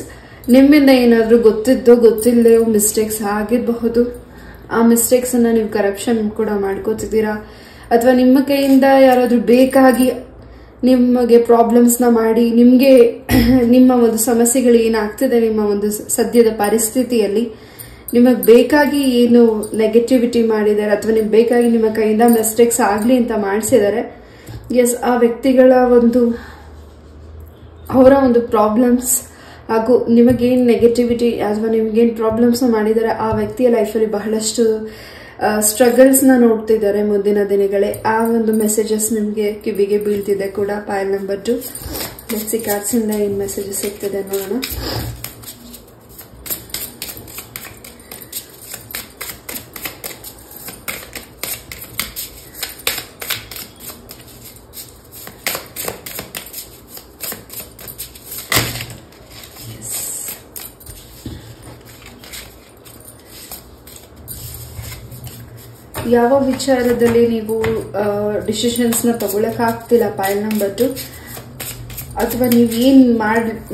ನಿಮ್ಮಿಂದ ಏನಾದ್ರೂ ಗೊತ್ತಿದ್ದೋ ಗೊತ್ತಿಲ್ಲದೆ ಮಿಸ್ಟೇಕ್ಸ್ ಆಗಿರಬಹುದು. ಆ ಮಿಸ್ಟೇಕ್ಸ್ ಅನ್ನ ನೀವು ಕರಪ್ಷನ್ ಕೂಡ ಮಾಡ್ಕೋತಿದ್ದೀರಾ, ಅಥವಾ ನಿಮ್ಮ ಕೈಯಿಂದ ಯಾರಾದ್ರೂ ಬೇಕಾಗಿ ನಿಮಗೆ ಪ್ರಾಬ್ಲಮ್ಸ್ ನ ಮಾಡಿ ನಿಮ್ಗೆ ನಿಮ್ಮ ಒಂದು ಸಮಸ್ಯೆಗಳು ಏನಾಗ್ತಿದೆ ನಿಮ್ಮ ಒಂದು ಸದ್ಯದ ಪರಿಸ್ಥಿತಿಯಲ್ಲಿ ನಿಮಗೆ ಬೇಕಾಗಿ ಏನು ನೆಗೆಟಿವಿಟಿ ಮಾಡಿದ್ದಾರೆ, ಅಥವಾ ನಿಮ್ಗೆ ಬೇಕಾಗಿ ನಿಮ್ಮ ಕೈಯಿಂದ ಮಿಸ್ಟೇಕ್ಸ್ ಆಗ್ಲಿ ಅಂತ ಮಾಡಿಸಿದ್ದಾರೆ. ಎಸ್, ಆ ವ್ಯಕ್ತಿಗಳ ಅವರ ಒಂದು ಪ್ರಾಬ್ಲಮ್ಸ್ ಹಾಗೂ ನಿಮಗೇನು ನೆಗೆಟಿವಿಟಿ ಅಥವಾ ನಿಮಗೇನು ಪ್ರಾಬ್ಲಮ್ಸ್ ಮಾಡಿದ್ದಾರೆ, ಆ ವ್ಯಕ್ತಿಯ ಲೈಫಲ್ಲಿ ಬಹಳಷ್ಟು ಸ್ಟ್ರಗಲ್ಸ್ ನ ನೋಡ್ತಿದ್ದಾರೆ ಮುಂದಿನ ದಿನಗಳೇ. ಆ ಒಂದು ಮೆಸೇಜಸ್ ನಿಮ್ಗೆ ಕಿವಿಗೆ ಬೀಳ್ತಿದೆ ಕೂಡ. Pile number 2 let's see cards ಇಂದ ಏನ್ ಮೆಸೇಜಸ್ ಸಿಗ್ತಿದೆ ನೋಡೋಣ. ಯಾವ ವಿಚಾರದಲ್ಲಿ ನೀವು ಡಿಸಿಷನ್ಸ್ ನ ತಗೊಳಕ್ ಆಗ್ತಿಲ್ಲ ಪಾಯಲ್ ನಂಬರ್ 2. ಅಥವಾ ನೀವೇನ್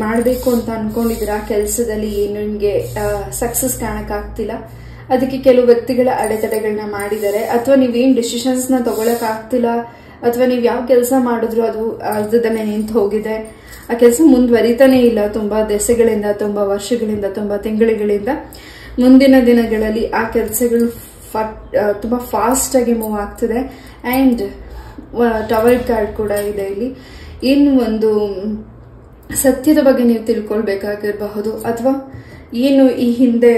ಮಾಡಬೇಕು ಅಂತ ಅನ್ಕೊಂಡಿದ್ದೀರಾ ಕೆಲಸದಲ್ಲಿ ಏನು ನಿಮ್ಗೆ ಸಕ್ಸಸ್ ಕಾಣಕ್ಕಾಗ್ತಿಲ್ಲ, ಅದಕ್ಕೆ ಕೆಲವು ವ್ಯಕ್ತಿಗಳ ಅಡೆತಡೆಗಳನ್ನ ಮಾಡಿದ್ದಾರೆ, ಅಥವಾ ನೀವೇನ್ ಡಿಸಿಷನ್ಸ್ ನ ತಗೊಳಕ್ ಆಗ್ತಿಲ್ಲ, ಅಥವಾ ನೀವ್ ಯಾವ ಕೆಲಸ ಮಾಡಿದ್ರು ಅದು ಅರ್ಧದಲ್ಲೇ ನಿಂತು ಹೋಗಿದೆ, ಆ ಕೆಲಸ ಮುಂದುವರಿತಾನೆ ಇಲ್ಲ ತುಂಬಾ ದೆಸೆಗಳಿಂದ, ತುಂಬಾ ವರ್ಷಗಳಿಂದ, ತುಂಬಾ ತಿಂಗಳುಗಳಿಂದ. ಮುಂದಿನ ದಿನಗಳಲ್ಲಿ ಆ ಕೆಲಸಗಳು ತುಂಬಾ ಫಾಸ್ಟ್ ಆಗಿ ಮೂವ್ ಆಗ್ತಿದೆ. ಅಂಡ್ ಟವರ್ ಕಾರ್ಡ್ ಕೂಡ ಇದೆ ಇಲ್ಲಿ. ಏನು ಒಂದು ಸತ್ಯದ ಬಗ್ಗೆ ನೀವು ತಿಳ್ಕೊಳ್ಬೇಕಾಗಿರಬಹುದು, ಅಥವಾ ಏನು ಈ ಹಿಂದೆ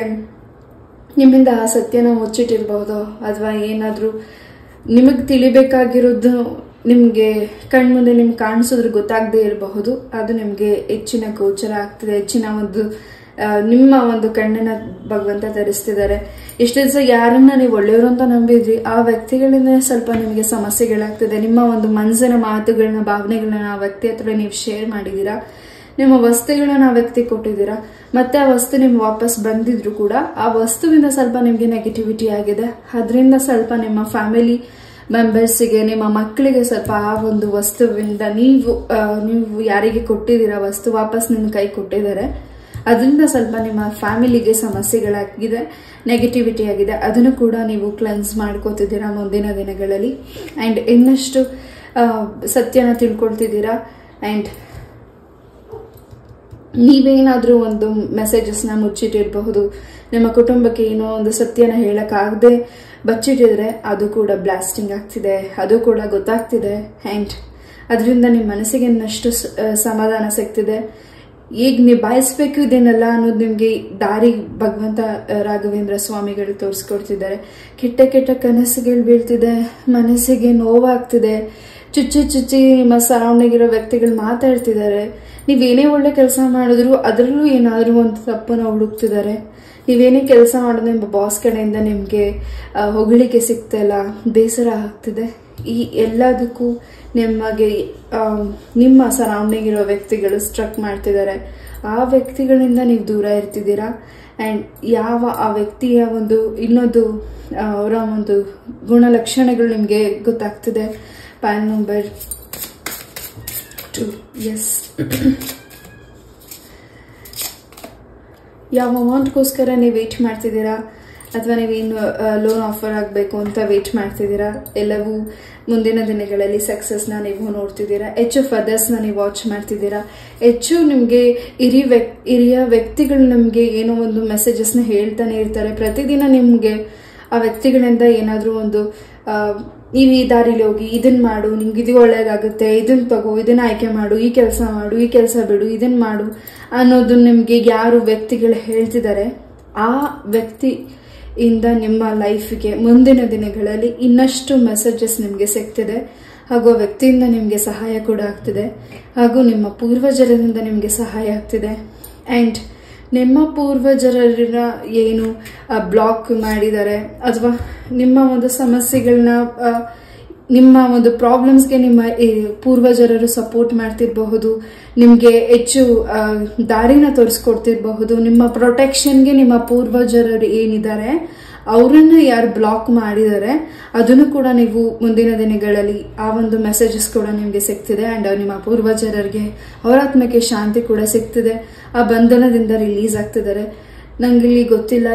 ನಿಮ್ಮಿಂದ ಆ ಸತ್ಯನ ಮುಚ್ಚಿಟ್ಟಿರಬಹುದು, ಅಥವಾ ಏನಾದ್ರೂ ನಿಮಗ್ ತಿಳಿಬೇಕಾಗಿರೋದು ನಿಮ್ಗೆ ಕಣ್ಮುಂದೆ ನಿಮ್ಗೆ ಕಾಣಿಸೋದ್ರ ಗೊತ್ತಾಗದೇ ಇರಬಹುದು. ಅದು ನಿಮ್ಗೆ ಹೆಚ್ಚಿನ ಗೋಚರ ಆಗ್ತಿದೆ, ಹೆಚ್ಚಿನ ಒಂದು ನಿಮ್ಮ ಒಂದು ಕಣ್ಣನ್ನ ಭಗವಂತ ತರಿಸ್ತಿದ್ದಾರೆ. ಇಷ್ಟು ದಿವಸ ಯಾರನ್ನ ನೀವು ಒಳ್ಳೆಯವರು ಅಂತ ನಂಬಿದ್ರಿ, ಆ ವ್ಯಕ್ತಿಗಳಿಂದ ಸ್ವಲ್ಪ ನಿಮಗೆ ಸಮಸ್ಯೆಗಳಾಗ್ತಿದೆ. ನಿಮ್ಮ ಒಂದು ಮನಸ್ಸಿನ ಮಾತುಗಳನ್ನ, ಭಾವನೆಗಳನ್ನ ಆ ವ್ಯಕ್ತಿ ಹತ್ರ ನೀವು ಶೇರ್ ಮಾಡಿದೀರಾ, ನಿಮ್ಮ ವಸ್ತುಗಳನ್ನ ಆ ವ್ಯಕ್ತಿ ಕೊಟ್ಟಿದ್ದೀರಾ, ಮತ್ತೆ ಆ ವಸ್ತು ನಿಮ್ಗೆ ವಾಪಸ್ ಬಂದಿದ್ರು ಕೂಡ ಆ ವಸ್ತುವಿಂದ ಸ್ವಲ್ಪ ನಿಮ್ಗೆ ನೆಗೆಟಿವಿಟಿ ಆಗಿದೆ. ಅದರಿಂದ ಸ್ವಲ್ಪ ನಿಮ್ಮ ಫ್ಯಾಮಿಲಿ ಮೆಂಬರ್ಸ್ಗೆ, ನಿಮ್ಮ ಮಕ್ಕಳಿಗೆ ಸ್ವಲ್ಪ ಆ ಒಂದು ವಸ್ತುವಿಂದ ನೀವು ಯಾರಿಗೆ ಕೊಟ್ಟಿದ್ದೀರಾ ವಸ್ತು ವಾಪಸ್ ನಿಮ್ಮ ಕೈ ಕೊಟ್ಟಿದ್ದಾರೆ, ಅದರಿಂದ ಸ್ವಲ್ಪ ನಿಮ್ಮ ಫ್ಯಾಮಿಲಿಗೆ ಸಮಸ್ಯೆಗಳಾಗಿದೆ, ನೆಗೆಟಿವಿಟಿ ಆಗಿದೆ. ಅದನ್ನು ಕೂಡ ನೀವು ಕ್ಲೆನ್ಸ್ ಮಾಡ್ಕೋತಿದ್ದೀರಾ ಮುಂದಿನ ದಿನಗಳಲ್ಲಿ. ಅಂಡ್ ಇನ್ನಷ್ಟು ಸತ್ಯನ ತಿಳ್ಕೊಳ್ತಿದ್ದೀರಾ. ಅಂಡ್ ನೀವೇನಾದ್ರೂ ಒಂದು ಮೆಸೇಜಸ್ ನ ಮುಚ್ಚಿಟ್ಟಿರಬಹುದು, ನಿಮ್ಮ ಕುಟುಂಬಕ್ಕೆ ಏನೋ ಒಂದು ಸತ್ಯನ ಹೇಳಕ್ಕಾಗದೆ ಬಚ್ಚಿಟ್ಟಿದ್ರೆ ಅದು ಕೂಡ ಬ್ಲಾಸ್ಟಿಂಗ್ ಆಗ್ತಿದೆ, ಅದು ಕೂಡ ಗೊತ್ತಾಗ್ತಿದೆ. ಅಂಡ್ ಅದರಿಂದ ನಿಮ್ಮ ಮನಸ್ಸಿಗೆ ಇನ್ನಷ್ಟು ಸಮಾಧಾನ ಸಿಗ್ತಿದೆ. ಈಗ ನಿಭಾಯಿಸ್ಬೇಕು ಇದನ್ನೆಲ್ಲ ಅನ್ನೋದು ನಿಮ್ಗೆ ದಾರಿ ಭಗವಂತ ರಾಘವೇಂದ್ರ ಸ್ವಾಮಿಗಳು ತೋರಿಸ್ಕೊಡ್ತಿದ್ದಾರೆ. ಕೆಟ್ಟ ಕೆಟ್ಟ ಕನಸುಗಳು ಬೀಳ್ತಿದೆ, ಮನಸ್ಸಿಗೆ ನೋವಾಗ್ತಿದೆ, ಚುಚ್ಚಿ ನಿಮ್ಮ ಸರೌಂಡಿಂಗ್ ಇರೋ ವ್ಯಕ್ತಿಗಳು ಮಾತಾಡ್ತಿದ್ದಾರೆ. ನೀವೇನೇ ಒಳ್ಳೆ ಕೆಲಸ ಮಾಡಿದ್ರು ಅದರಲ್ಲೂ ಏನಾದ್ರೂ ಒಂದು ತಪ್ಪನ್ನ ಹುಡುಕ್ತಿದ್ದಾರೆ. ನೀವೇನೇ ಕೆಲಸ ಮಾಡೋದು ನಿಮ್ಮ ಬಾಸ್ ಕಡೆಯಿಂದ ನಿಮ್ಗೆ ಹೊಗಳಿಕೆ ಸಿಗ್ತಿಲ್ಲ, ಬೇಸರ ಆಗ್ತಿದೆ. ಈ ಎಲ್ಲದಕ್ಕೂ ನಿಮಗೆ ನಿಮ್ಮ ಸರೌಂಡಿಂಗ್ ಇರೋ ವ್ಯಕ್ತಿಗಳು ಸ್ಟ್ರಕ್ ಮಾಡ್ತಿದ್ದಾರೆ. ಆ ವ್ಯಕ್ತಿಗಳಿಂದ ನೀವು ದೂರ ಇರ್ತಿದ್ದೀರಾ. ಅಂಡ್ ಆ ವ್ಯಕ್ತಿಯ ಒಂದು ಇನ್ನೊಂದು ಅವರ ಒಂದು ಗುಣಲಕ್ಷಣಗಳು ನಿಮ್ಗೆ ಗೊತ್ತಾಗ್ತಿದೆ. PAN number 2. ಎಸ್, ಯಾವ ಅಮೌಂಟ್ಗೋಸ್ಕರ ನೀವು ವೇಟ್ ಮಾಡ್ತಿದ್ದೀರಾ, ಅಥವಾ ನೀವೇನು ಲೋನ್ ಆಫರ್ ಆಗಬೇಕು ಅಂತ ವೇಟ್ ಮಾಡ್ತಿದ್ದೀರಾ, ಎಲ್ಲವೂ ಮುಂದಿನ ದಿನಗಳಲ್ಲಿ ಸಕ್ಸಸ್ನ ನೀವು ನೋಡ್ತಿದ್ದೀರಾ. ಹೆಚ್ಚು ಫರ್ದರ್ಸ್ನ ನೀವು ವಾಚ್ ಮಾಡ್ತಿದ್ದೀರಾ. ಹೆಚ್ಚು ನಿಮಗೆ ಹಿರಿಯ ವ್ಯಕ್ತಿಗಳು ನಮಗೆ ಏನೋ ಒಂದು ಮೆಸೇಜಸ್ನ ಹೇಳ್ತಾನೆ ಇರ್ತಾರೆ. ಪ್ರತಿದಿನ ನಿಮಗೆ ಆ ವ್ಯಕ್ತಿಗಳಿಂದ ಏನಾದರೂ ಒಂದು ನೀವು ಈ ದಾರಿಲಿ ಹೋಗಿ, ಇದನ್ನ ಮಾಡು, ನಿಮ್ಗೆ ಇದು ಒಳ್ಳೇದಾಗುತ್ತೆ, ಇದನ್ನ ತಗೋ, ಇದನ್ನ ಆಯ್ಕೆ ಮಾಡು, ಈ ಕೆಲಸ ಮಾಡು, ಈ ಕೆಲಸ ಬಿಡು, ಇದನ್ನ ಮಾಡು ಅನ್ನೋದು ನಿಮ್ಗೆ ಯಾರು ವ್ಯಕ್ತಿಗಳು ಹೇಳ್ತಿದ್ದಾರೆ, ಆ ವ್ಯಕ್ತಿ ಇಂದ ನಿಮ್ಮ ಲೈಫ್ಗೆ ಮುಂದಿನ ದಿನಗಳಲ್ಲಿ ಇನ್ನಷ್ಟು ಮೆಸೇಜಸ್ ನಿಮಗೆ ಸಿಗ್ತಿದೆ. ಹಾಗೂ ಆ ವ್ಯಕ್ತಿಯಿಂದ ನಿಮಗೆ ಸಹಾಯ ಕೂಡ ಆಗ್ತಿದೆ, ಹಾಗೂ ನಿಮ್ಮ ಪೂರ್ವಜರಿಂದ ನಿಮಗೆ ಸಹಾಯ ಆಗ್ತಿದೆ. ಅಂಡ್ ನಿಮ್ಮ ಪೂರ್ವಜರನ್ನ ಏನು ಬ್ಲಾಕ್ ಮಾಡಿದ್ದಾರೆ, ಅಥವಾ ನಿಮ್ಮ ಒಂದು ಸಮಸ್ಯೆಗಳನ್ನ, ನಿಮ್ಮ ಒಂದು ಪ್ರಾಬ್ಲಮ್ಸ್ಗೆ ನಿಮ್ಮ ಪೂರ್ವಜರರು ಸಪೋರ್ಟ್ ಮಾಡ್ತಿರಬಹುದು, ನಿಮ್ಗೆ ಹೆಚ್ಚು ದಾರಿನ ತೋರಿಸ್ಕೊಡ್ತಿರಬಹುದು. ನಿಮ್ಮ ಪ್ರೊಟೆಕ್ಷನ್ಗೆ ನಿಮ್ಮ ಪೂರ್ವಜರರು ಏನಿದ್ದಾರೆ ಅವರನ್ನ ಯಾರು ಬ್ಲಾಕ್ ಮಾಡಿದ್ದಾರೆ ಅದನ್ನು ಕೂಡ ನೀವು ಮುಂದಿನ ದಿನಗಳಲ್ಲಿ ಆ ಒಂದು ಮೆಸೇಜಸ್ ಕೂಡ ನಿಮ್ಗೆ ಸಿಗ್ತಿದೆ. ಅಂಡ್ ನಿಮ್ಮ ಪೂರ್ವಜರರಿಗೆ ಅವರ ಆತ್ಮಕ್ಕೆ ಶಾಂತಿ ಕೂಡ ಸಿಗ್ತಿದೆ, ಆ ಬಂಧನದಿಂದ ರಿಲೀಸ್ ಆಗ್ತಿದ್ದಾರೆ. ನಂಗೆ ಇಲ್ಲಿ ಗೊತ್ತಿಲ್ಲ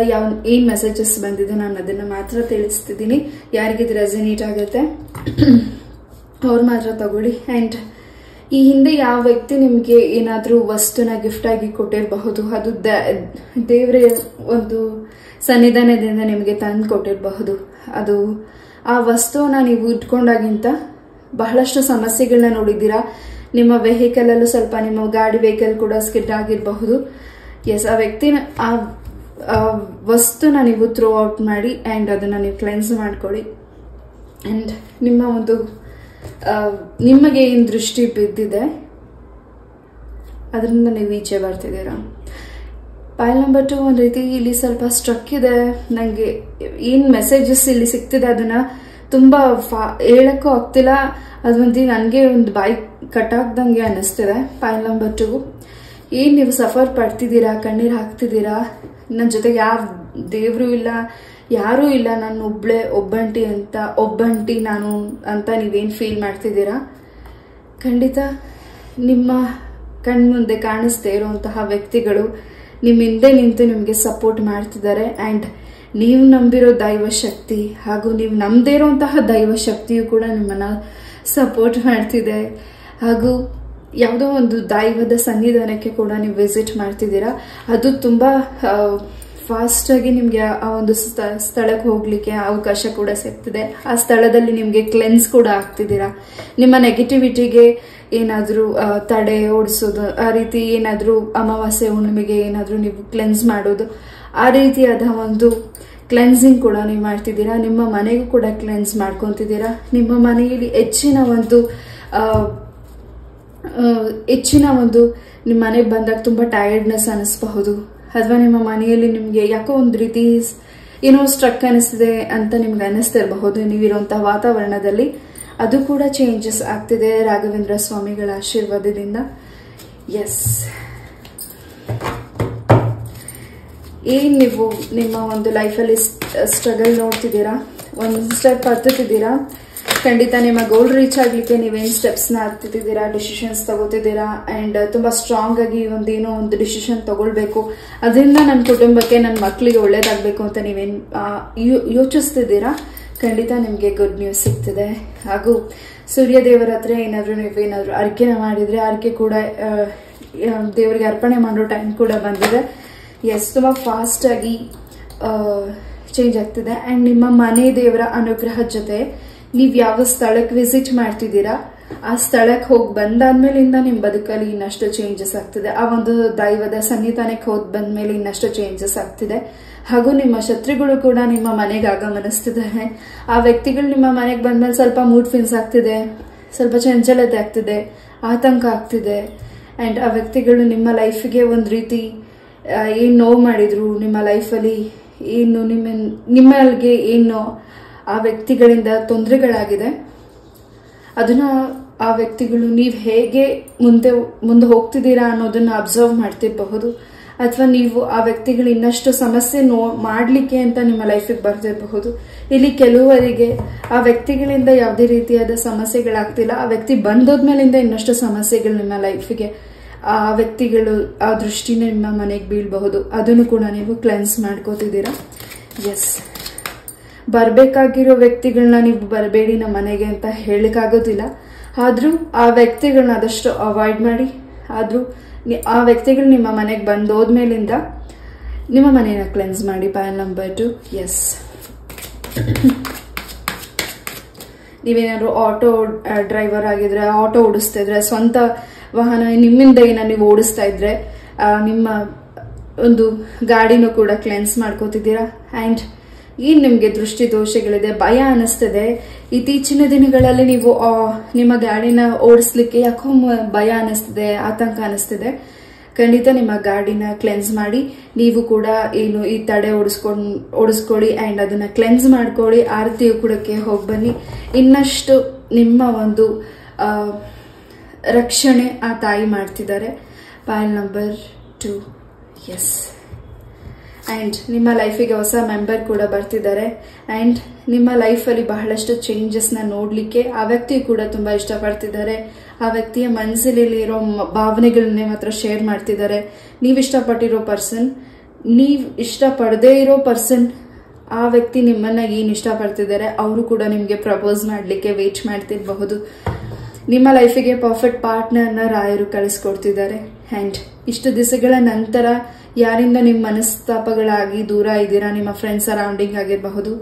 ಏನ್ ಮೆಸೇಜಸ್ ಬಂದಿದೆ, ನಾನು ಅದನ್ನ ಮಾತ್ರ ತಿಳಿಸ್ತಿದ್ದೀನಿ. ಯಾರಿಗಿದು ರೆಸನೇಟ್ ಆಗುತ್ತೆ ಅವ್ರು ಮಾತ್ರ ತಗೊಳ್ಳಿ. ಅಂಡ್ ಈ ಹಿಂದೆ ಯಾವ ವ್ಯಕ್ತಿ ನಿಮ್ಗೆ ಏನಾದ್ರೂ ವಸ್ತುನ ಗಿಫ್ಟ್ ಆಗಿ ಕೊಟ್ಟಿರಬಹುದು, ಅದು ದೇವರ ಒಂದು ಸನ್ನಿಧಾನದಿಂದ ನಿಮಗೆ ತಂದು ಕೊಟ್ಟಿರಬಹುದು. ಅದು ಆ ವಸ್ತುವನ್ನ ನೀವು ಇಟ್ಕೊಂಡಾಗಿಂತ ಬಹಳಷ್ಟು ಸಮಸ್ಯೆಗಳನ್ನ ನೋಡಿದ್ದೀರಾ. ನಿಮ್ಮ ವೆಹಿಕಲ್ ಅಲ್ಲೂ ಸ್ವಲ್ಪ, ನಿಮ್ಮ ಗಾಡಿ ವೆಹಿಕಲ್ ಕೂಡ ಸ್ಕಿಡ್ ಆಗಿರಬಹುದು. ಎಸ್, ಆ ವ್ಯಕ್ತಿನ ಆ ವಸ್ತುನ ನೀವು ಥ್ರೋ ಔಟ್ ಮಾಡಿ ಅಂಡ್ ಅದನ್ನ ನೀವು ಕ್ಲೆನ್ಸ್ ಮಾಡ್ಕೊಳ್ಳಿ. ಅಂಡ್ ನಿಮ್ಮ ಒಂದು ನಿಮಗೆ ಏನ್ ದೃಷ್ಟಿ ಬಿದ್ದಿದೆ ಅದರಿಂದ ನೀವು ಈಚೆ ಬರ್ತಿದ್ದೀರಾ. ಪೈಲ್ ನಂಬರ್ 2 ಒಂದು ರೀತಿ ಇಲ್ಲಿ ಸ್ವಲ್ಪ ಸ್ಟ್ರಕ್ ಇದೆ. ನಂಗೆ ಏನ್ ಮೆಸೇಜಸ್ ಇಲ್ಲಿ ಸಿಗ್ತಿದೆ ಅದನ್ನ ತುಂಬಾ ಹೇಳಕ್ಕೂ ಆಗ್ತಿಲ್ಲ. ಅದೊಂದು ನನಗೆ ಒಂದು ಬಾಯಿ ಕಟ್ಟಾಕ್ದಂಗೆ ಅನ್ನಿಸ್ತಿದೆ. ಪೈಲ್ ನಂಬರ್ 2 ಏನ್ ನೀವು ಸಫರ್ ಪಡ್ತಿದ್ದೀರಾ, ಕಣ್ಣೀರ್ ಹಾಕ್ತಿದ್ದೀರಾ, ನನ್ನ ಜೊತೆಗೆ ಯಾವ ದೇವ್ರು ಇಲ್ಲ, ಯಾರೂ ಇಲ್ಲ, ನಾನು ಒಬ್ಬಂಟಿ ನಾನು ಅಂತ ನೀವೇನ್ ಫೀಲ್ ಮಾಡ್ತಿದ್ದೀರಾ. ಖಂಡಿತ ನಿಮ್ಮ ಕಣ್ಮುಂದೆ ಕಾಣಿಸ್ದೇ ಇರುವಂತಹ ವ್ಯಕ್ತಿಗಳು ನಿಮ್ಮ ಹಿಂದೆ ನಿಂತು ನಿಮಗೆ ಸಪೋರ್ಟ್ ಮಾಡ್ತಿದ್ದಾರೆ. ಆ್ಯಂಡ್ ನೀವು ನಂಬಿರೋ ದೈವ ಶಕ್ತಿ ಹಾಗೂ ನೀವು ನಂಬದೇ ಇರುವಂತಹ ದೈವ ಶಕ್ತಿಯು ಕೂಡ ನಿಮ್ಮನ್ನ ಸಪೋರ್ಟ್ ಮಾಡ್ತಿದೆ. ಹಾಗೂ ಯಾವುದೋ ಒಂದು ದೈವದ ಸನ್ನಿಧಾನಕ್ಕೆ ಕೂಡ ನೀವು ವಿಸಿಟ್ ಮಾಡ್ತಿದ್ದೀರಾ. ಅದು ತುಂಬಾ ಫಾಸ್ಟ್ ಆಗಿ ನಿಮ್ಗೆ ಆ ಒಂದು ಸ್ಥಳಕ್ಕೆ ಹೋಗ್ಲಿಕ್ಕೆ ಅವಕಾಶ ಕೂಡ ಸಿಗ್ತಿದೆ. ಆ ಸ್ಥಳದಲ್ಲಿ ನಿಮ್ಗೆ ಕ್ಲೆನ್ಸ್ ಕೂಡ ಆಗ್ತಿದ್ದೀರಾ. ನಿಮ್ಮ ನೆಗೆಟಿವಿಟಿಗೆ ಏನಾದ್ರೂ ತಡೆ ಓಡಿಸೋದು, ಆ ರೀತಿ ಏನಾದ್ರೂ ಅಮಾವಾಸ್ಯೆ ಹುಣ್ಣಿಮೆಗೆ ಏನಾದ್ರೂ ನೀವು ಕ್ಲೆನ್ಸ್ ಮಾಡೋದು, ಆ ರೀತಿಯಾದ ಒಂದು ಕ್ಲೆನ್ಸಿಂಗ್ ಕೂಡ ನೀವು ಮಾಡ್ತಿದ್ದೀರಾ. ನಿಮ್ಮ ಮನೆಗೂ ಕೂಡ ಕ್ಲೆನ್ಸ್ ಮಾಡ್ಕೊಂತಿದ್ದೀರಾ. ನಿಮ್ಮ ಮನೆಯಲ್ಲಿ ಹೆಚ್ಚಿನ ಒಂದು ನಿಮ್ಮ ಮನೆಗೆ ಬಂದಾಗ ತುಂಬಾ ಟಯರ್ಡ್ನೆಸ್ ಅನಿಸಬಹುದು, ಅಥವಾ ನಿಮ್ಮ ಮನೆಯಲ್ಲಿ ನಿಮ್ಗೆ ಯಾಕೋ ಒಂದು ರೀತಿ ಏನೋ ಸ್ಟ್ರಕ್ ಅನಿಸ್ತಿದೆ ಅಂತ ನಿಮ್ಗೆ ಅನಿಸ್ತಿರಬಹುದು. ನೀವಿರುವಂತಹ ವಾತಾವರಣದಲ್ಲಿ ಅದು ಕೂಡ ಚೇಂಜಸ್ ಆಗ್ತಿದೆ ರಾಘವೇಂದ್ರ ಸ್ವಾಮಿಗಳ ಆಶೀರ್ವಾದದಿಂದ. ಎಸ್, ಏನ್ ನೀವು ನಿಮ್ಮ ಒಂದು ಲೈಫಲ್ಲಿ ಸ್ಟ್ರಗಲ್ ನೋಡ್ತಿದ್ದೀರಾ, ಒಂದು ಸ್ಟೆಪ್ ಹತ್ತುತ್ತಿದ್ದೀರಾ. ಖಂಡಿತ ನಿಮ್ಮ ಗೋಲ್ ರೀಚ್ ಆಗ್ಲಿಕ್ಕೆ ನೀವೇನ್ ಸ್ಟೆಪ್ಸ್ ನ ಹತ್ತಿದ್ದೀರಾ, ಡಿಸಿಷನ್ಸ್ ತಗೋತಿದ್ದೀರಾ. ಅಂಡ್ ತುಂಬಾ ಸ್ಟ್ರಾಂಗ್ ಆಗಿ ಏನೋ ಒಂದು ಡಿಸಿಷನ್ ತಗೊಳ್ಬೇಕು, ಅದರಿಂದ ನನ್ನ ಕುಟುಂಬಕ್ಕೆ, ನನ್ನ ಮಕ್ಕಳಿಗೆ ಒಳ್ಳೇದಾಗ್ಬೇಕು ಅಂತ ನೀವೇನ್ ಯೋಚಿಸ್ತಿದ್ದೀರಾ. ಖಂಡಿತ ನಿಮ್ಗೆ ಗುಡ್ ನ್ಯೂಸ್ ಸಿಗ್ತಿದೆ. ಹಾಗೂ ಸೂರ್ಯ ದೇವರ ಹತ್ರ ನೀವೇನಾದ್ರೂ ಅರ್ಕೆನ ಮಾಡಿದ್ರೆ ಅರ್ಕೆ ಕೂಡ ದೇವರಿಗೆ ಅರ್ಪಣೆ ಮಾಡೋ ಟೈಮ್ ಕೂಡ ಬಂದಿದೆ. ಎಸ್, ತುಂಬಾ ಫಾಸ್ಟ್ ಆಗಿ ಚೇಂಜ್ ಆಗ್ತಿದೆ. ಅಂಡ್ ನಿಮ್ಮ ಮನೆ ದೇವರ ಅನುಗ್ರಹದ ಜೊತೆ ನೀವ್ ಯಾವ ಸ್ಥಳಕ್ಕೆ ವಿಸಿಟ್ ಮಾಡ್ತಿದ್ದೀರಾ, ಆ ಸ್ಥಳಕ್ಕೆ ಹೋಗಿ ಬಂದಾದ್ಮೇಲಿಂದ ನಿಮ್ ಬದುಕಲ್ಲಿ ಇನ್ನಷ್ಟು ಚೇಂಜಸ್ ಆಗ್ತಿದೆ. ಆ ಒಂದು ದೈವದ ಸನ್ನಿಧಾನಕ್ಕೆ ಹೋಗಿ ಬಂದ್ಮೇಲೆ ಇನ್ನಷ್ಟು ಚೇಂಜಸ್ ಆಗ್ತಿದೆ. ಹಾಗೂ ನಿಮ್ಮ ಶತ್ರುಗಳು ಕೂಡ ನಿಮ್ಮ ಮನೆಗೆ ಆಗಮನಿಸ್ತಿದ್ದಾರೆ. ಆ ವ್ಯಕ್ತಿಗಳು ನಿಮ್ಮ ಮನೆಗೆ ಬಂದ್ಮೇಲೆ ಸ್ವಲ್ಪ ಮೂಡ್ ಫಿನ್ಸ್ ಆಗ್ತಿದೆ, ಸ್ವಲ್ಪ ಚಂಚಲತೆ ಆಗ್ತಿದೆ, ಆತಂಕ ಆಗ್ತಿದೆ. ಅಂಡ್ ಆ ವ್ಯಕ್ತಿಗಳು ನಿಮ್ಮ ಲೈಫ್ಗೆ ಒಂದ್ ರೀತಿ ಏನ್ ನೋವು ಮಾಡಿದ್ರು, ನಿಮ್ಮ ಲೈಫಲ್ಲಿ ಏನು ನಿಮ್ಮಲ್ಗೆ ಏನು ಆ ವ್ಯಕ್ತಿಗಳಿಂದ ತೊಂದರೆಗಳಾಗಿದೆ, ಅದನ್ನ ಆ ವ್ಯಕ್ತಿಗಳು ನೀವು ಹೇಗೆ ಮುಂದೆ ಹೋಗ್ತಿದ್ದೀರಾ ಅನ್ನೋದನ್ನ ಅಬ್ಸರ್ವ್ ಮಾಡ್ತಿರಬಹುದು. ಅಥವಾ ನೀವು ಆ ವ್ಯಕ್ತಿಗಳು ಇನ್ನಷ್ಟು ಸಮಸ್ಯೆ ಮಾಡ್ಲಿಕ್ಕೆ ಅಂತ ನಿಮ್ಮ ಲೈಫಿಗೆ ಬರ್ತಿರಬಹುದು. ಇಲ್ಲಿ ಕೆಲವರಿಗೆ ಆ ವ್ಯಕ್ತಿಗಳಿಂದ ಯಾವುದೇ ರೀತಿಯಾದ ಸಮಸ್ಯೆಗಳಾಗ್ತಿಲ್ಲ, ಆ ವ್ಯಕ್ತಿ ಬಂದೋದ್ಮೇಲಿಂದ ಇನ್ನಷ್ಟು ಸಮಸ್ಯೆಗಳು ನಿಮ್ಮ ಲೈಫಿಗೆ, ಆ ವ್ಯಕ್ತಿಗಳು ಆ ದೃಷ್ಟಿನ ನಿಮ್ಮ ಮನೆಗೆ ಬೀಳ್ಬಹುದು. ಅದನ್ನು ಕೂಡ ನೀವು ಕ್ಲೆನ್ಸ್ ಮಾಡ್ಕೋತಿದ್ದೀರಾ. ಎಸ್, ಬರ್ಬೇಕಾಗಿರೋ ವ್ಯಕ್ತಿಗಳನ್ನ ನೀವು ಬರಬೇಡಿ ನಮ್ಮ ಮನೆಗೆ ಅಂತ ಹೇಳಕ್ಕಾಗೋದಿಲ್ಲ. ಆದ್ರೂ ಆ ವ್ಯಕ್ತಿಗಳನ್ನ ಆದಷ್ಟು ಅವಾಯ್ಡ್ ಮಾಡಿ. ಆದ್ರೂ ಆ ವ್ಯಕ್ತಿಗಳು ನಿಮ್ಮ ಮನೆಗೆ ಬಂದೋದ್ಮೇಲಿಂದ ನಿಮ್ಮ ಮನೆಯನ್ನ ಕ್ಲೆನ್ಸ್ ಮಾಡಿ. Pile number 2. ಎಸ್, ನೀವೇನಾದ್ರು ಆಟೋ ಡ್ರೈವರ್ ಆಗಿದ್ರೆ, ಆಟೋ ಓಡಿಸ್ತಾ ಇದ್ರೆ, ಸ್ವಂತ ವಾಹನ ನಿಮ್ಮಿಂದ ಏನ ನೀವು ಓಡಿಸ್ತಾ ಇದ್ರೆ ನಿಮ್ಮ ಒಂದು ಗಾಡಿನೂ ಕೂಡ ಕ್ಲೆನ್ಸ್ ಮಾಡ್ಕೋತಿದ್ದೀರಾ. ಅಂಡ್ ಏನ್ ನಿಮ್ಗೆ ದೃಷ್ಟಿ ದೋಷಗಳಿದೆ, ಭಯ ಅನಿಸ್ತದೆ, ಇತ್ತೀಚಿನ ದಿನಗಳಲ್ಲಿ ನೀವು ನಿಮ್ಮ ಗಾಡಿನ ಓಡಿಸ್ಲಿಕ್ಕೆ ಯಾಕೋ ಭಯ ಅನಿಸ್ತಿದೆ, ಆತಂಕ ಅನಿಸ್ತಿದೆ, ಖಂಡಿತ ನಿಮ್ಮ ಗಾಡಿನ ಕ್ಲೆನ್ಸ್ ಮಾಡಿ. ನೀವು ಕೂಡ ಏನು ಈ ತಡೆ ಓಡಿಸ್ಕೊಳ್ಳಿ ಅಂಡ್ ಅದನ್ನ ಕ್ಲೆನ್ಸ್ ಮಾಡ್ಕೊಳ್ಳಿ. ಆರತಿಯು ಕೂಡಕ್ಕೆ ಹೋಗಿ ಬನ್ನಿ. ಇನ್ನಷ್ಟು ನಿಮ್ಮ ಒಂದು ರಕ್ಷಣೆ ಆ ತಾಯಿ ಮಾಡ್ತಿದ್ದಾರೆ. Pile number 2. ಎಸ್, ಅಂಡ್ ನಿಮ್ಮ ಲೈಫಿಗೆ ಹೊಸ ಮೆಂಬರ್ ಕೂಡ ಬರ್ತಿದ್ದಾರೆ. ಅಂಡ್ ನಿಮ್ಮ ಲೈಫಲ್ಲಿ ಬಹಳಷ್ಟು ಚೇಂಜಸ್ ನ ನೋಡ್ಲಿಕ್ಕೆ ಆ ವ್ಯಕ್ತಿ ಕೂಡ ತುಂಬಾ ಇಷ್ಟಪಡ್ತಿದ್ದಾರೆ. ಆ ವ್ಯಕ್ತಿಯ ಮನಸ್ಸಲ್ಲಿ ಇರೋ ಭಾವನೆಗಳನ್ನೇ ಮಾತ್ರ ಶೇರ್ ಮಾಡ್ತಿದ್ದಾರೆ. ನೀವ್ ಇಷ್ಟಪಟ್ಟಿರೋ ಪರ್ಸನ್, ನೀವ್ ಇಷ್ಟಪಡದೇ ಇರೋ ಪರ್ಸನ್, ಆ ವ್ಯಕ್ತಿ ನಿಮ್ಮನ್ನ ಏನ್ ಇಷ್ಟಪಡ್ತಿದ್ದಾರೆ, ಅವರು ಕೂಡ ನಿಮ್ಗೆ ಪ್ರಪೋಸ್ ಮಾಡ್ಲಿಕ್ಕೆ ವೇಟ್ ಮಾಡ್ತಿರಬಹುದು. ನಿಮ್ಮ ಲೈಫಿಗೆ ಪರ್ಫೆಕ್ಟ್ ಪಾರ್ಟ್ನರ್ನ ರಾಯರು ಕಳಿಸ್ಕೊಡ್ತಿದ್ದಾರೆ. ಅಂಡ್ ಇಷ್ಟು ದಿವಸಗಳ ನಂತರ ಯಾರಿಂದ ನಿಮ್ಮ ಮನಸ್ತಾಪಗಳಾಗಿ ದೂರ ಇದ್ದೀರಾ, ನಿಮ್ಮ ಫ್ರೆಂಡ್ಸ್ ಸರೌಂಡಿಂಗ್ ಆಗಿರಬಹುದು,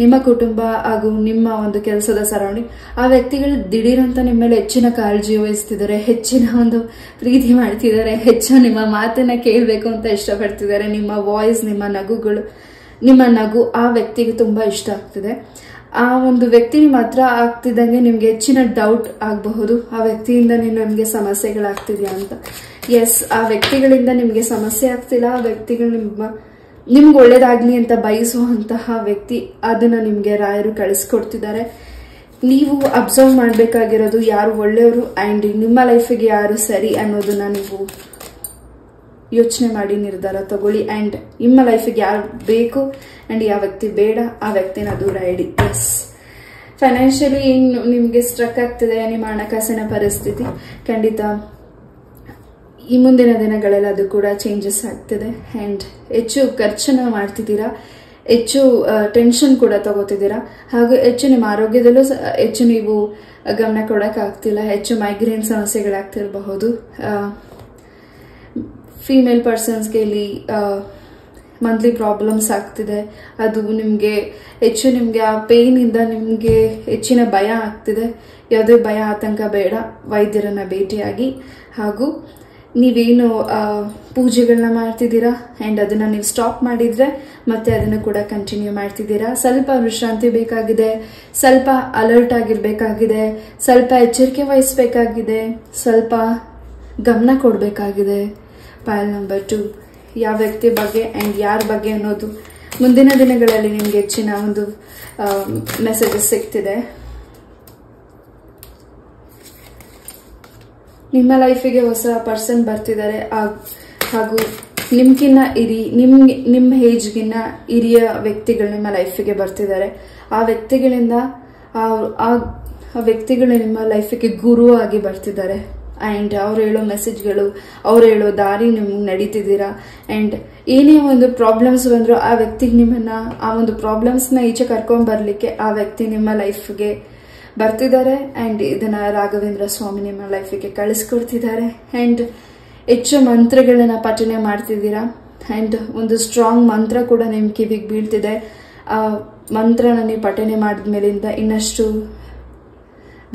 ನಿಮ್ಮ ಕುಟುಂಬ ಹಾಗೂ ನಿಮ್ಮ ಒಂದು ಕೆಲಸದ ಸರೌಂಡಿಂಗ್, ಆ ವ್ಯಕ್ತಿಗಳು ದಿಢೀರಂತ ನಿಮ್ಮ ಮೇಲೆ ಹೆಚ್ಚಿನ ಕಾಳಜಿ ವಹಿಸ್ತಿದ್ದಾರೆ, ಹೆಚ್ಚಿನ ಒಂದು ಪ್ರೀತಿ ಮಾಡ್ತಿದ್ದಾರೆ, ಹೆಚ್ಚು ನಿಮ್ಮ ಮಾತನ್ನ ಕೇಳಬೇಕು ಅಂತ ಇಷ್ಟಪಡ್ತಿದ್ದಾರೆ. ನಿಮ್ಮ ವಾಯ್ಸ್, ನಿಮ್ಮ ನಗು ಆ ವ್ಯಕ್ತಿಗೆ ತುಂಬಾ ಇಷ್ಟ ಆಗ್ತಿದೆ. ಆ ಒಂದು ವ್ಯಕ್ತಿ ಮಾತ್ರ ಆಗ್ತಿದ್ದಂಗೆ ನಿಮ್ಗೆ ಹೆಚ್ಚಿನ ಡೌಟ್ ಆಗಬಹುದು, ಆ ವ್ಯಕ್ತಿಯಿಂದ ನಿಮ್ಗೆ ಸಮಸ್ಯೆಗಳಾಗ್ತಿದ್ಯಾ ಅಂತ. ಎಸ್, ಆ ವ್ಯಕ್ತಿಗಳಿಂದ ನಿಮ್ಗೆ ಸಮಸ್ಯೆ ಆಗ್ತಿಲ್ಲ, ಆ ವ್ಯಕ್ತಿಗಳು ನಿಮ್ಗೆ ಒಳ್ಳೇದಾಗ್ಲಿ ಅಂತ ಬಯಸುವಂತಹ ವ್ಯಕ್ತಿ, ಅದನ್ನ ನಿಮ್ಗೆ ರಾಯರು ಕಳಿಸ್ಕೊಡ್ತಿದ್ದಾರೆ. ನೀವು ಅಬ್ಸರ್ವ್ ಮಾಡ್ಬೇಕಾಗಿರೋದು ಯಾರು ಒಳ್ಳೆಯವರು ಅಂಡ್ ನಿಮ್ಮ ಲೈಫಿಗೆ ಯಾರು ಸರಿ ಅನ್ನೋದನ್ನ ನೀವು ಯೋಚನೆ ಮಾಡಿ ನಿರ್ಧಾರ ತಗೊಳ್ಳಿ. ಅಂಡ್ ನಿಮ್ಮ ಲೈಫಿಗೆ ಯಾರು ಬೇಕು ಅಂಡ್ ಯಾವ ವ್ಯಕ್ತಿ ಬೇಡ, ಆ ವ್ಯಕ್ತಿನ ದೂರ ಇಡಿ. ಎಸ್, ಫೈನಾನ್ಷಿಯಲಿ ಏನು ನಿಮಗೆ ಸ್ಟ್ರಕ್ ಆಗ್ತಿದೆ ನಿಮ್ಮ ಹಣಕಾಸಿನ ಪರಿಸ್ಥಿತಿ, ಖಂಡಿತ ಈ ಮುಂದಿನ ದಿನಗಳಲ್ಲಿ ಅದು ಕೂಡ ಚೇಂಜಸ್ ಆಗ್ತಿದೆ. ಅಂಡ್ ಹೆಚ್ಚು ಖರ್ಚನ್ನ ಮಾಡ್ತಿದ್ದೀರಾ, ಹೆಚ್ಚು ಟೆನ್ಷನ್ ಕೂಡ ತಗೋತಿದ್ದೀರಾ, ಹಾಗೂ ಹೆಚ್ಚು ನಿಮ್ಮ ಆರೋಗ್ಯದಲ್ಲೂ ಹೆಚ್ಚು ನೀವು ಗಮನ ಕೊಡೋಕ್ಕಾಗ್ತಿಲ್ಲ. ಹೆಚ್ಚು ಮೈಗ್ರೇನ್ ಸಮಸ್ಯೆಗಳಾಗ್ತಿರಬಹುದು. ಫೀಮೇಲ್ ಪರ್ಸನ್ಸ್ಗೆ ಇಲ್ಲಿ ಮಂತ್ಲಿ ಪ್ರಾಬ್ಲಮ್ಸ್ ಆಗ್ತಿದೆ. ಅದು ನಿಮಗೆ ಹೆಚ್ಚು ನಿಮಗೆ ಆ ಪೇಯ್ನಿಂದ ನಿಮಗೆ ಹೆಚ್ಚಿನ ಭಯ ಆಗ್ತಿದೆ. ಯಾವುದೇ ಭಯ ಆತಂಕ ಬೇಡ, ವೈದ್ಯರನ್ನ ಭೇಟಿಯಾಗಿ. ಹಾಗೂ ನೀವೇನು ಪೂಜೆಗಳನ್ನ ಮಾಡ್ತಿದ್ದೀರಾ ಆ್ಯಂಡ್ ಅದನ್ನು ನೀವು ಸ್ಟಾಪ್ ಮಾಡಿದರೆ ಮತ್ತೆ ಅದನ್ನು ಕೂಡ ಕಂಟಿನ್ಯೂ ಮಾಡ್ತಿದ್ದೀರಾ. ಸ್ವಲ್ಪ ವಿಶ್ರಾಂತಿ ಬೇಕಾಗಿದೆ, ಸ್ವಲ್ಪ ಅಲರ್ಟ್ ಆಗಿರಬೇಕಾಗಿದೆ, ಸ್ವಲ್ಪ ಎಚ್ಚರಿಕೆ ವಹಿಸಬೇಕಾಗಿದೆ, ಸ್ವಲ್ಪ ಗಮನ ಕೊಡಬೇಕಾಗಿದೆ. ಪೈಲ್ ನಂಬರ್ 2, ಯಾವ ವ್ಯಕ್ತಿ ಬಗ್ಗೆ ಆ್ಯಂಡ್ ಯಾರ ಬಗ್ಗೆ ಅನ್ನೋದು ಮುಂದಿನ ದಿನಗಳಲ್ಲಿ ನಿಮಗೆ ಹೆಚ್ಚಿನ ಒಂದು ಮೆಸೇಜಸ್ ಸಿಗ್ತಿದೆ. ನಿಮ್ಮ ಲೈಫಿಗೆ ಹೊಸ ಪರ್ಸನ್ ಬರ್ತಿದ್ದಾರೆ, ಹಾಗೂ ನಿಮ್ಗಿನ್ನ ನಿಮ್ಮ ಏಜ್ಗಿನ್ನ ಹಿರಿಯ ವ್ಯಕ್ತಿಗಳು ನಿಮ್ಮ ಲೈಫಿಗೆ ಬರ್ತಿದ್ದಾರೆ. ಆ ವ್ಯಕ್ತಿಗಳಿಂದ ಆ ವ್ಯಕ್ತಿಗಳು ನಿಮ್ಮ ಲೈಫಿಗೆ ಗುರು ಆಗಿ ಬರ್ತಿದ್ದಾರೆ. ಆ್ಯಂಡ್ ಅವ್ರು ಹೇಳೋ ಮೆಸೇಜ್ಗಳು, ಅವ್ರು ಹೇಳೋ ದಾರಿ ನಿಮ್ಗೆ ನಡೀತಿದ್ದೀರಾ. ಆ್ಯಂಡ್ ಏನೇ ಒಂದು ಪ್ರಾಬ್ಲಮ್ಸ್ ಬಂದರೂ ಆ ವ್ಯಕ್ತಿಗೆ ನಿಮ್ಮನ್ನ ಆ ಒಂದು ಪ್ರಾಬ್ಲಮ್ಸ್ನ ಈಚೆ ಕರ್ಕೊಂಡ್ ಬರ್ಲಿಕ್ಕೆ ಆ ವ್ಯಕ್ತಿ ನಿಮ್ಮ ಲೈಫ್ಗೆ ಬರ್ತಿದ್ದಾರೆ. ಆ್ಯಂಡ್ ಇದನ್ನ ರಾಘವೇಂದ್ರ ಸ್ವಾಮಿ ನಿಮ್ಮ ಲೈಫಿಗೆ ಕಳಿಸ್ಕೊಡ್ತಿದ್ದಾರೆ. ಆ್ಯಂಡ್ ಹೆಚ್ಚು ಮಂತ್ರಗಳನ್ನ ಪಠನೆ ಮಾಡ್ತಿದ್ದೀರಾ. ಆ್ಯಂಡ್ ಒಂದು ಸ್ಟ್ರಾಂಗ್ ಮಂತ್ರ ಕೂಡ ನಿಮ್ಮ ಕಿವಿಗೆ ಬೀಳ್ತಿದೆ. ಆ ಮಂತ್ರನ ನೀವು ಪಠನೆ ಮಾಡಿದ ಮೇಲಿಂದ ಇನ್ನಷ್ಟು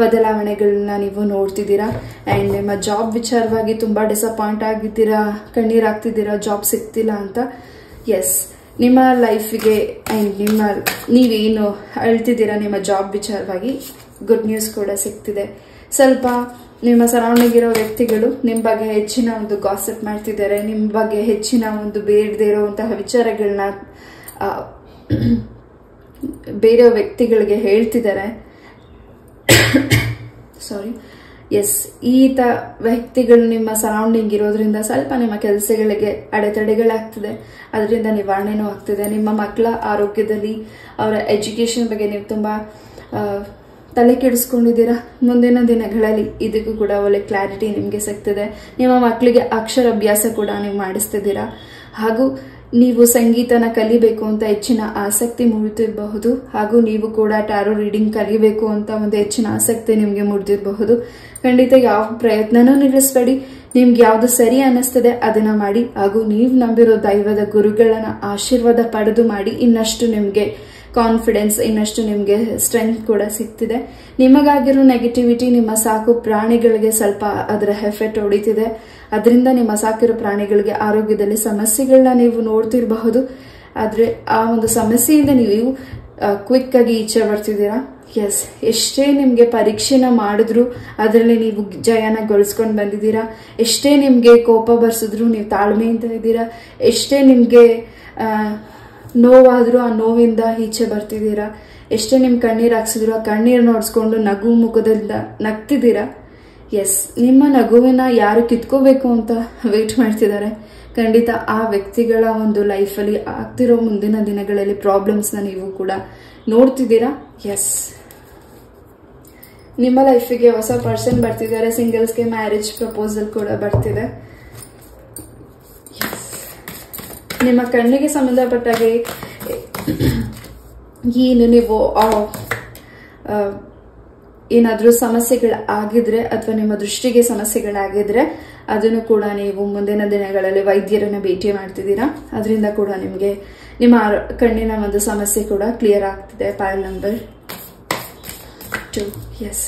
ಬದಲಾವಣೆಗಳನ್ನ ನೀವು ನೋಡ್ತಿದ್ದೀರಾ. ಆ್ಯಂಡ್ ನಿಮ್ಮ ಜಾಬ್ ವಿಚಾರವಾಗಿ ತುಂಬ ಡಿಸಪಾಯಿಂಟ್ ಆಗಿದ್ದೀರಾ, ಕಣ್ಣೀರಾಗ್ತಿದ್ದೀರಾ, ಜಾಬ್ ಸಿಗ್ತಿಲ್ಲ ಅಂತ. ಎಸ್, ನಿಮ್ಮ ಲೈಫಿಗೆ ಆ್ಯಂಡ್ ನೀವೇನು ಅಳ್ತಿದ್ದೀರಾ ನಿಮ್ಮ ಜಾಬ್ ವಿಚಾರವಾಗಿ, ಗುಡ್ ನ್ಯೂಸ್ ಕೂಡ ಸಿಗ್ತಿದೆ. ಸ್ವಲ್ಪ ನಿಮ್ಮ ಸರೌಂಡಿಂಗ್ ಇರೋ ವ್ಯಕ್ತಿಗಳು ನಿಮ್ಮ ಬಗ್ಗೆ ಹೆಚ್ಚಿನ ಒಂದು ಗಾಸಿಪ್ ಮಾಡ್ತಿದ್ದಾರೆ, ನಿಮ್ಮ ಬಗ್ಗೆ ಹೆಚ್ಚಿನ ಒಂದು ಬೇಡದೇ ಇರುವಂತಹ ವಿಚಾರಗಳನ್ನ ಬೇರೆ ವ್ಯಕ್ತಿಗಳಿಗೆ ಹೇಳ್ತಿದ್ದಾರೆ. ಸಾರಿ, ಎಸ್, ಈತ ವ್ಯಕ್ತಿಗಳು ನಿಮ್ಮ ಸರೌಂಡಿಂಗ್ ಇರೋದ್ರಿಂದ ಸ್ವಲ್ಪ ನಿಮ್ಮ ಕೆಲಸಗಳಿಗೆ ಅಡೆತಡೆಗಳಾಗ್ತಿದೆ, ಅದರಿಂದ ನಿವಾರಣೆನೂ ಆಗ್ತಿದೆ. ನಿಮ್ಮ ಮಕ್ಕಳ ಆರೋಗ್ಯದಲ್ಲಿ ಅವರ ಎಜುಕೇಶನ್ ಬಗ್ಗೆ ನೀವು ತುಂಬ ತಲೆ ಕೆಡಿಸ್ಕೊಂಡಿದ್ದೀರಾ. ಮುಂದಿನ ದಿನಗಳಲ್ಲಿ ಇದಕ್ಕೂ ಕೂಡ ಒಳ್ಳೆ ಕ್ಲಾರಿಟಿ ನಿಮಗೆ ಸಿಗ್ತಿದೆ. ನಿಮ್ಮ ಮಕ್ಕಳಿಗೆ ಅಕ್ಷರಾಭ್ಯಾಸ ಕೂಡ ನೀವು ಮಾಡಿಸ್ತಿದ್ದೀರಾ. ಹಾಗೂ ನೀವು ಸಂಗೀತನ ಕಲಿಬೇಕು ಅಂತ ಹೆಚ್ಚಿನ ಆಸಕ್ತಿ ಮೂಡ್ತಿರಬಹುದು. ಹಾಗೂ ನೀವು ಕೂಡ ಟ್ಯಾರೋ ರೀಡಿಂಗ್ ಕಲಿಬೇಕು ಅಂತ ಒಂದು ಹೆಚ್ಚಿನ ಆಸಕ್ತಿ ನಿಮಗೆ ಮೂಡ್ತಿರಬಹುದು. ಖಂಡಿತ ಯಾವ ಪ್ರಯತ್ನನೂ ನಿಲ್ಲಿಸಬೇಡಿ. ನಿಮ್ಗೆ ಯಾವ್ದು ಸರಿ ಅನ್ನಿಸ್ತದೆ ಅದನ್ನ ಮಾಡಿ. ಹಾಗೂ ನೀವು ನಂಬಿರೋ ದೈವದ ಗುರುಗಳನ್ನ ಆಶೀರ್ವಾದ ಪಡೆದು ಮಾಡಿ. ಇನ್ನಷ್ಟು ನಿಮ್ಗೆ ಕಾನ್ಫಿಡೆನ್ಸ್, ಇನ್ನಷ್ಟು ನಿಮ್ಗೆ ಸ್ಟ್ರೆಂತ್ ಕೂಡ ಸಿಗ್ತಿದೆ. ನಿಮಗಾಗಿರೋ ನೆಗೆಟಿವಿಟಿ ನಿಮ್ಮ ಸಾಕು ಪ್ರಾಣಿಗಳಿಗೆ ಸ್ವಲ್ಪ ಅದರ ಎಫೆಕ್ಟ್ ಹೊಡಿತಿದೆ. ಅದರಿಂದ ನಿಮ್ಮ ಸಾಕಿರೋ ಪ್ರಾಣಿಗಳಿಗೆ ಆರೋಗ್ಯದಲ್ಲಿ ಸಮಸ್ಯೆಗಳನ್ನ ನೀವು ನೋಡ್ತಿರಬಹುದು. ಆದ್ರೆ ಆ ಒಂದು ಸಮಸ್ಯೆಯಿಂದ ನೀವು ಕ್ವಿಕ್ ಆಗಿ ಈಚೆ ಬರ್ತಿದ್ದೀರಾ. ಎಸ್, ಎಷ್ಟೇ ನಿಮ್ಗೆ ಪರೀಕ್ಷೆನ ಮಾಡಿದ್ರು ಅದರಲ್ಲಿ ನೀವು ಜಯನ ಗಳಿಸ್ಕೊಂಡು ಬಂದಿದ್ದೀರಾ. ಎಷ್ಟೇ ನಿಮ್ಗೆ ಕೋಪ ಬರ್ಸಿದ್ರು ನೀವು ತಾಳ್ಮೆಯಿಂದ ಇದ್ದೀರಾ. ಎಷ್ಟೇ ನಿಮ್ಗೆ ನೋವಾದ್ರೂ ಆ ನೋವಿಂದ ಈಚೆ ಬರ್ತಿದ್ದೀರಾ. ಎಷ್ಟೇ ನಿಮ್ ಕಣ್ಣೀರ್ ಹಾಕ್ಸಿದ್ರು ಆ ಕಣ್ಣೀರ್ ನೋಡ್ಸ್ಕೊಂಡು ನಗು ಮುಖದಿಂದ ನಗ್ತಿದ್ದೀರಾ. ಎಸ್, ನಿಮ್ಮ ನಗುವಿನ ಯಾರು ಕಿತ್ಕೋಬೇಕು ಅಂತ ವೇಟ್ ಮಾಡ್ತಿದ್ದಾರೆ. ಖಂಡಿತ ಆ ವ್ಯಕ್ತಿಗಳ ಒಂದು ಲೈಫಲ್ಲಿ ಆಗ್ತಿರೋ ಮುಂದಿನ ದಿನಗಳಲ್ಲಿ ಪ್ರಾಬ್ಲಮ್ಸ್ನ ನೀವು ಕೂಡ ನೋಡ್ತಿದ್ದೀರಾ. ಎಸ್, ನಿಮ್ಮ ಲೈಫಿಗೆ ಹೊಸ ಪರ್ಸನ್ ಬರ್ತಿದ್ದಾರೆ. ಸಿಂಗಲ್ಸ್ಗೆ ಮ್ಯಾರೇಜ್ ಪ್ರಪೋಸಲ್ ಕೂಡ ಬರ್ತಿದೆ. ನಿಮ್ಮ ಕಣ್ಣಿಗೆ ಸಂಬಂಧಪಟ್ಟಾಗೆ ಏನು ನೀವು ಏನಾದರೂ ಸಮಸ್ಯೆಗಳಾಗಿದ್ರೆ ಅಥವಾ ನಿಮ್ಮ ದೃಷ್ಟಿಗೆ ಸಮಸ್ಯೆಗಳಾಗಿದ್ರೆ ಅದನ್ನು ಕೂಡ ನೀವು ಮುಂದಿನ ದಿನಗಳಲ್ಲಿ ವೈದ್ಯರನ್ನ ಭೇಟಿ ಮಾಡ್ತಿದ್ದೀರಾ. ಅದರಿಂದ ಕೂಡ ನಿಮಗೆ ನಿಮ್ಮ ಕಣ್ಣಿನ ಒಂದು ಸಮಸ್ಯೆ ಕೂಡ ಕ್ಲಿಯರ್ ಆಗ್ತಿದೆ. ಪೈಲ್ ನಂಬರ್ 2. ಎಸ್,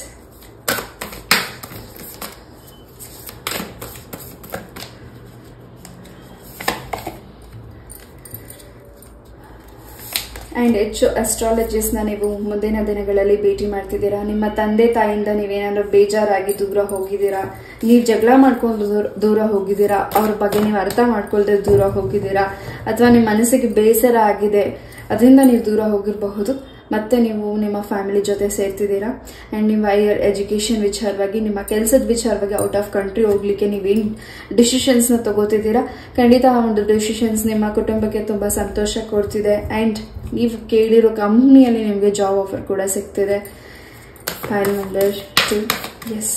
ಆ್ಯಂಡ್ ಹೆಚ್ಚು ಅಸ್ಟ್ರಾಲಜಿಸ್ಟ್ನ ನೀವು ಮುಂದಿನ ದಿನಗಳಲ್ಲಿ ಭೇಟಿ ಮಾಡ್ತಿದ್ದೀರಾ. ನಿಮ್ಮ ತಂದೆ ತಾಯಿಯಿಂದ ನೀವೇನಾದ್ರೂ ಬೇಜಾರಾಗಿ ದೂರ ಹೋಗಿದ್ದೀರಾ, ನೀವು ಜಗಳ ಮಾಡ್ಕೊಂಡು ದೂರ ಹೋಗಿದ್ದೀರಾ, ಅವ್ರ ಬಗ್ಗೆ ನೀವು ಅರ್ಥ ಮಾಡ್ಕೊಳ್ದೆ ದೂರ ಹೋಗಿದ್ದೀರಾ, ಅಥವಾ ನಿಮ್ಮ ಮನಸ್ಸಿಗೆ ಬೇಸರ ಆಗಿದೆ ಅದರಿಂದ ನೀವು ದೂರ ಹೋಗಿರಬಹುದು. ಮತ್ತೆ ನೀವು ನಿಮ್ಮ ಫ್ಯಾಮಿಲಿ ಜೊತೆ ಸೇರ್ತಿದ್ದೀರಾ. ಆ್ಯಂಡ್ ನಿಮ್ಮ ಹೈಯರ್ ಎಜುಕೇಷನ್ ವಿಚಾರವಾಗಿ, ನಿಮ್ಮ ಕೆಲಸದ ವಿಚಾರವಾಗಿ ಔಟ್ ಆಫ್ ಕಂಟ್ರಿ ಹೋಗ್ಲಿಕ್ಕೆ ನೀವೇನು ಡಿಸಿಷನ್ಸ್ನ ತಗೋತಿದ್ದೀರಾ. ಖಂಡಿತ ಆ ಒಂದು ಡಿಸಿಷನ್ಸ್ ನಿಮ್ಮ ಕುಟುಂಬಕ್ಕೆ ತುಂಬ ಸಂತೋಷ ಕೊಡ್ತಿದೆ. ಆ್ಯಂಡ್ ನೀವು ಕೇಳಿರೋ ಕಂಪ್ನಿಯಲ್ಲಿ ನಿಮಗೆ ಜಾಬ್ ಆಫರ್ ಕೂಡ ಸಿಗ್ತಿದೆ. Pile number 2. Yes.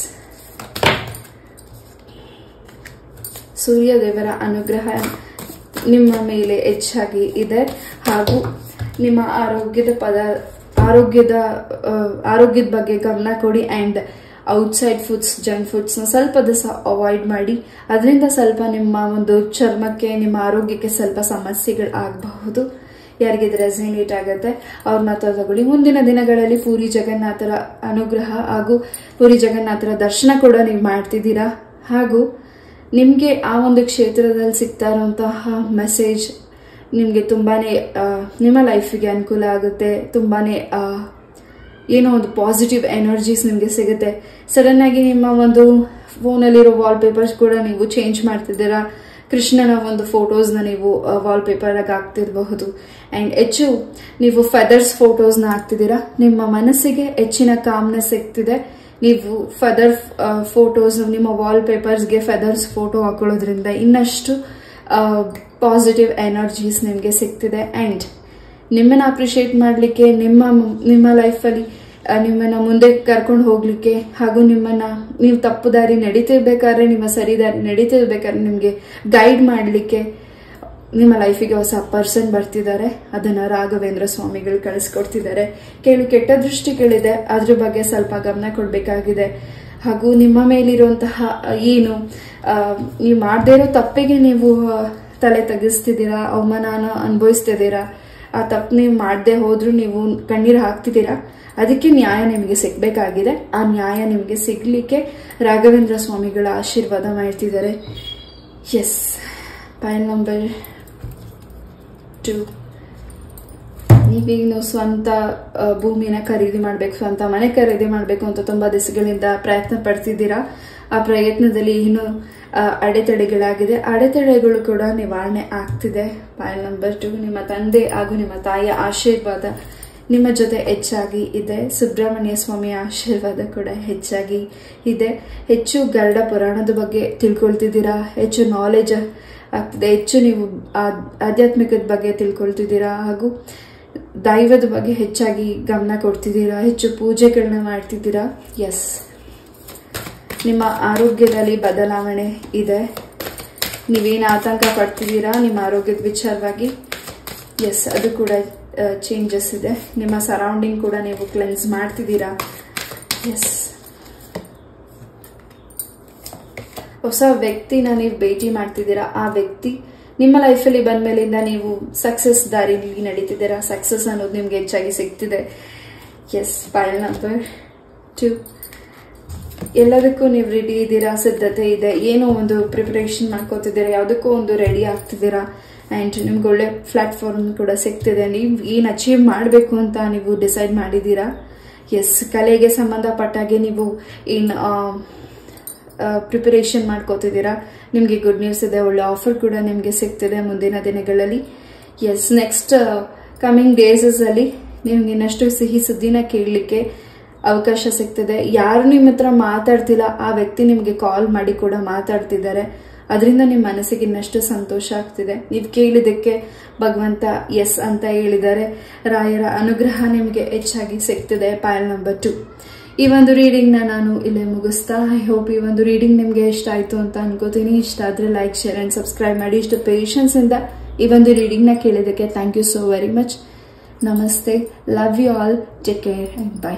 ಸೂರ್ಯ ದೇವರ ಅನುಗ್ರಹ ನಿಮ್ಮ ಮೇಲೆ ಹೆಚ್ಚಾಗಿ ಇದೆ ಹಾಗೂ ನಿಮ್ಮ ಆರೋಗ್ಯದ ಬಗ್ಗೆ ಗಮನ ಕೊಡಿ and outside foods junk foods ಸ್ವಲ್ಪ ದಿವಸ ಅವಾಯ್ಡ್ ಮಾಡಿ. ಅದರಿಂದ ಸ್ವಲ್ಪ ನಿಮ್ಮ ಒಂದು ಚರ್ಮಕ್ಕೆ ನಿಮ್ಮ ಆರೋಗ್ಯಕ್ಕೆ ಸ್ವಲ್ಪ ಸಮಸ್ಯೆಗಳು ಆಗಬಹುದು. ಯಾರಿಗೆ ಇದು ರೆಸನೇಟ್ ಆಗುತ್ತೆ ಅವ್ರ ಮಾತ್ರ ತಗೊಳ್ಳಿ. ಮುಂದಿನ ದಿನಗಳಲ್ಲಿ ಪೂರಿ ಜಗನ್ನಾಥರ ಅನುಗ್ರಹ ಹಾಗೂ ಪೂರಿ ಜಗನ್ನಾಥರ ದರ್ಶನ ಕೂಡ ನೀವು ಮಾಡ್ತಿದ್ದೀರಾ ಹಾಗೂ ನಿಮಗೆ ಆ ಒಂದು ಕ್ಷೇತ್ರದಲ್ಲಿ ಸಿಗ್ತಾ ಇರುವಂತಹ ಮೆಸೇಜ್ ನಿಮಗೆ ತುಂಬಾನೇ ನಿಮ್ಮ ಲೈಫಿಗೆ ಅನುಕೂಲ ಆಗುತ್ತೆ. ತುಂಬಾನೇ ಏನೋ ಒಂದು ಪಾಸಿಟಿವ್ ಎನರ್ಜೀಸ್ ನಿಮಗೆ ಸಿಗುತ್ತೆ. ಸಡನ್ ಆಗಿ ನಿಮ್ಮ ಒಂದು ಫೋನಲ್ಲಿರೋ ವಾಲ್ಪೇಪರ್ಸ್ ಕೂಡ ನೀವು ಚೇಂಜ್ ಮಾಡ್ತಿದ್ದೀರಾ. ಕೃಷ್ಣನ ಒಂದು ಫೋಟೋಸ್ನ ನೀವು ವಾಲ್ಪೇಪರ್ ಆಗಿ ಹಾಕ್ತಿರಬಹುದು ಅಂಡ್ ಹೆಚ್ಚು ನೀವು ಫೆದರ್ಸ್ ಫೋಟೋಸ್ನ ಹಾಕ್ತಿದ್ದೀರಾ. ನಿಮ್ಮ ಮನಸ್ಸಿಗೆ ಹೆಚ್ಚಿನ ಕಾಮ್ನೆಸ್ ಸಿಗ್ತಿದೆ. ನೀವು ಫೆದರ್ ಫೋಟೋಸ್ ನಿಮ್ಮ ವಾಲ್ಪೇಪರ್ಸ್ಗೆ ಫೆದರ್ಸ್ ಫೋಟೋ ಹಾಕೊಳ್ಳೋದ್ರಿಂದ ಇನ್ನಷ್ಟು ಪಾಸಿಟಿವ್ ಎನರ್ಜೀಸ್ ನಿಮಗೆ ಸಿಗ್ತಿದೆ ಅಂಡ್ ನಿಮ್ಮನ್ನ ಅಪ್ರಿಶಿಯೇಟ್ ಮಾಡಲಿಕ್ಕೆ ನಿಮ್ಮ ಲೈಫಲ್ಲಿ ನಿಮ್ಮನ್ನ ಮುಂದೆ ಕರ್ಕೊಂಡು ಹೋಗ್ಲಿಕ್ಕೆ ಹಾಗೂ ನೀವು ತಪ್ಪು ದಾರಿ ನಡೀತಿರ್ಬೇಕಾದ್ರೆ ನಿಮ್ಮ ಸರಿ ದಾರಿ ನಡೀತಿರ್ಬೇಕಾದ್ರೆ ನಿಮ್ಗೆ ಗೈಡ್ ಮಾಡಲಿಕ್ಕೆ ನಿಮ್ಮ ಲೈಫಿಗೆ ಹೊಸ ಪರ್ಸನ್ ಬರ್ತಿದ್ದಾರೆ. ಅದನ್ನ ರಾಘವೇಂದ್ರ ಸ್ವಾಮಿಗಳು ಕಳಿಸ್ಕೊಡ್ತಿದ್ದಾರೆ. ಕೆಟ್ಟ ದೃಷ್ಟಿಗಳಿದೆ, ಅದ್ರ ಬಗ್ಗೆ ಸ್ವಲ್ಪ ಗಮನ ಕೊಡ್ಬೇಕಾಗಿದೆ ಹಾಗೂ ನಿಮ್ಮ ಮೇಲಿರುವಂತಹ ಏನು ನೀವು ಮಾಡದೇ ಇರೋ ತಪ್ಪಿಗೆ ನೀವು ತಲೆ ತಗ್ಗಿಸ್ತಿದ್ದೀರಾ, ಅವಮಾನ ಅನುಭವಿಸ್ತಿದ್ದೀರಾ. ಆ ತಪ್ಪು ನೀವು ಮಾಡದೆ ಹೋದ್ರೂ ನೀವು ಕಣ್ಣೀರು ಹಾಕ್ತಿದ್ದೀರಾ. ಅದಕ್ಕೆ ನ್ಯಾಯ ನಿಮಗೆ ಸಿಗ್ಬೇಕಾಗಿದೆ. ಆ ನ್ಯಾಯ ನಿಮಗೆ ಸಿಗ್ಲಿಕ್ಕೆ ರಾಘವೇಂದ್ರ ಸ್ವಾಮಿಗಳ ಆಶೀರ್ವಾದ ಮಾಡ್ತಿದ್ದಾರೆ. ಎಸ್. Pile number 2. ನೀವೀಗ ಸ್ವಂತ ಭೂಮಿನ ಖರೀದಿ ಮಾಡ್ಬೇಕು, ಸ್ವಂತ ಮನೆ ಖರೀದಿ ಮಾಡ್ಬೇಕು ಅಂತ ತುಂಬಾ ದಿವಸಗಳಿಂದ ಪ್ರಯತ್ನ ಪಡ್ತಿದ್ದೀರಾ. ಆ ಪ್ರಯತ್ನದಲ್ಲಿ ಇನ್ನೂ ಅಡೆತಡೆಗಳಾಗಿದೆ. ಅಡೆತಡೆಗಳು ಕೂಡ ನಿವಾರಣೆ ಆಗ್ತಿದೆ. ಪೈಲ್ ನಂಬರ್ 2. ನಿಮ್ಮ ತಂದೆ ಹಾಗೂ ನಿಮ್ಮ ತಾಯಿಯ ಆಶೀರ್ವಾದ ನಿಮ್ಮ ಜೊತೆ ಹೆಚ್ಚಾಗಿ ಇದೆ. ಸುಬ್ರಹ್ಮಣ್ಯ ಸ್ವಾಮಿಯ ಆಶೀರ್ವಾದ ಕೂಡ ಹೆಚ್ಚಾಗಿ ಇದೆ. ಹೆಚ್ಚು ಗರುಡ ಪುರಾಣದ ಬಗ್ಗೆ ತಿಳ್ಕೊಳ್ತಿದ್ದೀರಾ. ಹೆಚ್ಚು ನಾಲೆಜ್ ಆಗ್ತಿದೆ. ಹೆಚ್ಚು ನೀವು ಆಧ್ಯಾತ್ಮಿಕದ ಬಗ್ಗೆ ತಿಳ್ಕೊಳ್ತಿದ್ದೀರಾ ಹಾಗೂ ದೈವದ ಬಗ್ಗೆ ಹೆಚ್ಚಾಗಿ ಗಮನ ಕೊಡ್ತಿದ್ದೀರಾ. ಹೆಚ್ಚು ಪೂಜೆಗಳನ್ನ ಮಾಡ್ತಿದ್ದೀರಾ. ಎಸ್. ನಿಮ್ಮ ಆರೋಗ್ಯದಲ್ಲಿ ಬದಲಾವಣೆ ಇದೆ. ನೀವೇನು ಆತಂಕ ಪಡ್ತಿದ್ದೀರಾ ನಿಮ್ಮ ಆರೋಗ್ಯದ ವಿಚಾರವಾಗಿ, ಎಸ್, ಅದು ಕೂಡ ಚೇಂಜಸ್ ಇದೆ. ನಿಮ್ಮ ಸರೌಂಡಿಂಗ್ ಕೂಡ ನೀವು ಕ್ಲೆನ್ಸ್ ಮಾಡ್ತಿದ್ದೀರಾ. ಎಸ್. ಹೊಸ ವ್ಯಕ್ತಿನ ನೀವು ಭೇಟಿ ಮಾಡ್ತಿದ್ದೀರಾ. ಆ ವ್ಯಕ್ತಿ ನಿಮ್ಮ ಲೈಫಲ್ಲಿ ಬಂದ ಮೇಲಿಂದ ನೀವು ಸಕ್ಸಸ್ ದಾರಿಲಿ ನಡೀತಿದ್ದೀರಾ. ಸಕ್ಸಸ್ ಅನ್ನೋದು ನಿಮ್ಗೆ ಹೆಚ್ಚಾಗಿ ಸಿಗ್ತಿದೆ. ಎಸ್. Pile number 2. ಎಲ್ಲದಕ್ಕೂ ನೀವು ರೆಡಿ ಇದ್ದೀರಾ, ಸಿದ್ಧತೆ ಇದೆ. ಏನೋ ಒಂದು ಪ್ರಿಪರೇಷನ್ ಮಾಡ್ಕೋತಿದ್ದೀರಾ, ಯಾವುದಕ್ಕೂ ಒಂದು ರೆಡಿ ಆಗ್ತಿದ್ದೀರಾ ಅಂಡ್ ನಿಮ್ಗೆ ಒಳ್ಳೆ ಪ್ಲಾಟ್ಫಾರ್ಮ್ ಕೂಡ ಸಿಗ್ತಿದೆ. ನೀವು ಏನು ಅಚೀವ್ ಮಾಡಬೇಕು ಅಂತ ನೀವು ಡಿಸೈಡ್ ಮಾಡಿದ್ದೀರಾ. ಎಸ್. ಕಲೆಗೆ ಸಂಬಂಧಪಟ್ಟಾಗೆ ನೀವು ಏನು ಪ್ರಿಪರೇಷನ್ ಮಾಡ್ಕೋತಿದ್ದೀರಾ. ನಿಮಗೆ ಗುಡ್ ನ್ಯೂಸ್ ಇದೆ. ಒಳ್ಳೆ ಆಫರ್ ಕೂಡ ನಿಮಗೆ ಸಿಗ್ತಿದೆ ಮುಂದಿನ ದಿನಗಳಲ್ಲಿ. ಎಸ್. ನೆಕ್ಸ್ಟ್ ಕಮಿಂಗ್ ಡೇಸಸ್ ಅಲ್ಲಿ ನಿಮ್ಗೆ ಇನ್ನಷ್ಟು ಸಿಹಿ ಸುದ್ದಿನ ಕೇಳಲಿಕ್ಕೆ ಅವಕಾಶ ಸಿಗ್ತದೆ. ಯಾರು ನಿಮ್ಮ ಹತ್ರ ಮಾತಾಡ್ತಿಲ್ಲ ಆ ವ್ಯಕ್ತಿ ನಿಮ್ಗೆ ಕಾಲ್ ಮಾಡಿ ಕೂಡ ಮಾತಾಡ್ತಿದ್ದಾರೆ. ಅದರಿಂದ ನಿಮ್ಮ ಮನಸ್ಸಿಗೆ ಇನ್ನಷ್ಟು ಸಂತೋಷ ಆಗ್ತಿದೆ. ನೀವು ಕೇಳಿದಕ್ಕೆ ಭಗವಂತ ಎಸ್ ಅಂತ ಹೇಳಿದ್ದಾರೆ. ರಾಯರ ಅನುಗ್ರಹ ನಿಮಗೆ ಹೆಚ್ಚಾಗಿ ಸಿಗ್ತಿದೆ. ಪೈಲ್ ನಂಬರ್ 2. ಈ ಒಂದು ರೀಡಿಂಗ್ ನಾನು ಇಲ್ಲೇ ಮುಗಿಸ್ತಾ. ಐ ಹೋಪ್ ಈ ಒಂದು ರೀಡಿಂಗ್ ನಿಮ್ಗೆ ಇಷ್ಟ ಆಯ್ತು ಅಂತ ಅನ್ಕೋತೀನಿ. ಇಷ್ಟ ಆದ್ರೆ ಲೈಕ್, ಶೇರ್ ಅಂಡ್ ಸಬ್ಸ್ಕ್ರೈಬ್ ಮಾಡಿ. ಇಷ್ಟು ಪೇಷನ್ಸ್ ಇಂದ ಈ ಒಂದು ರೀಡಿಂಗ್ ನ ಕೇಳಿದಕ್ಕೆ thank you so very much. Namaste. Love you all. Take care and by.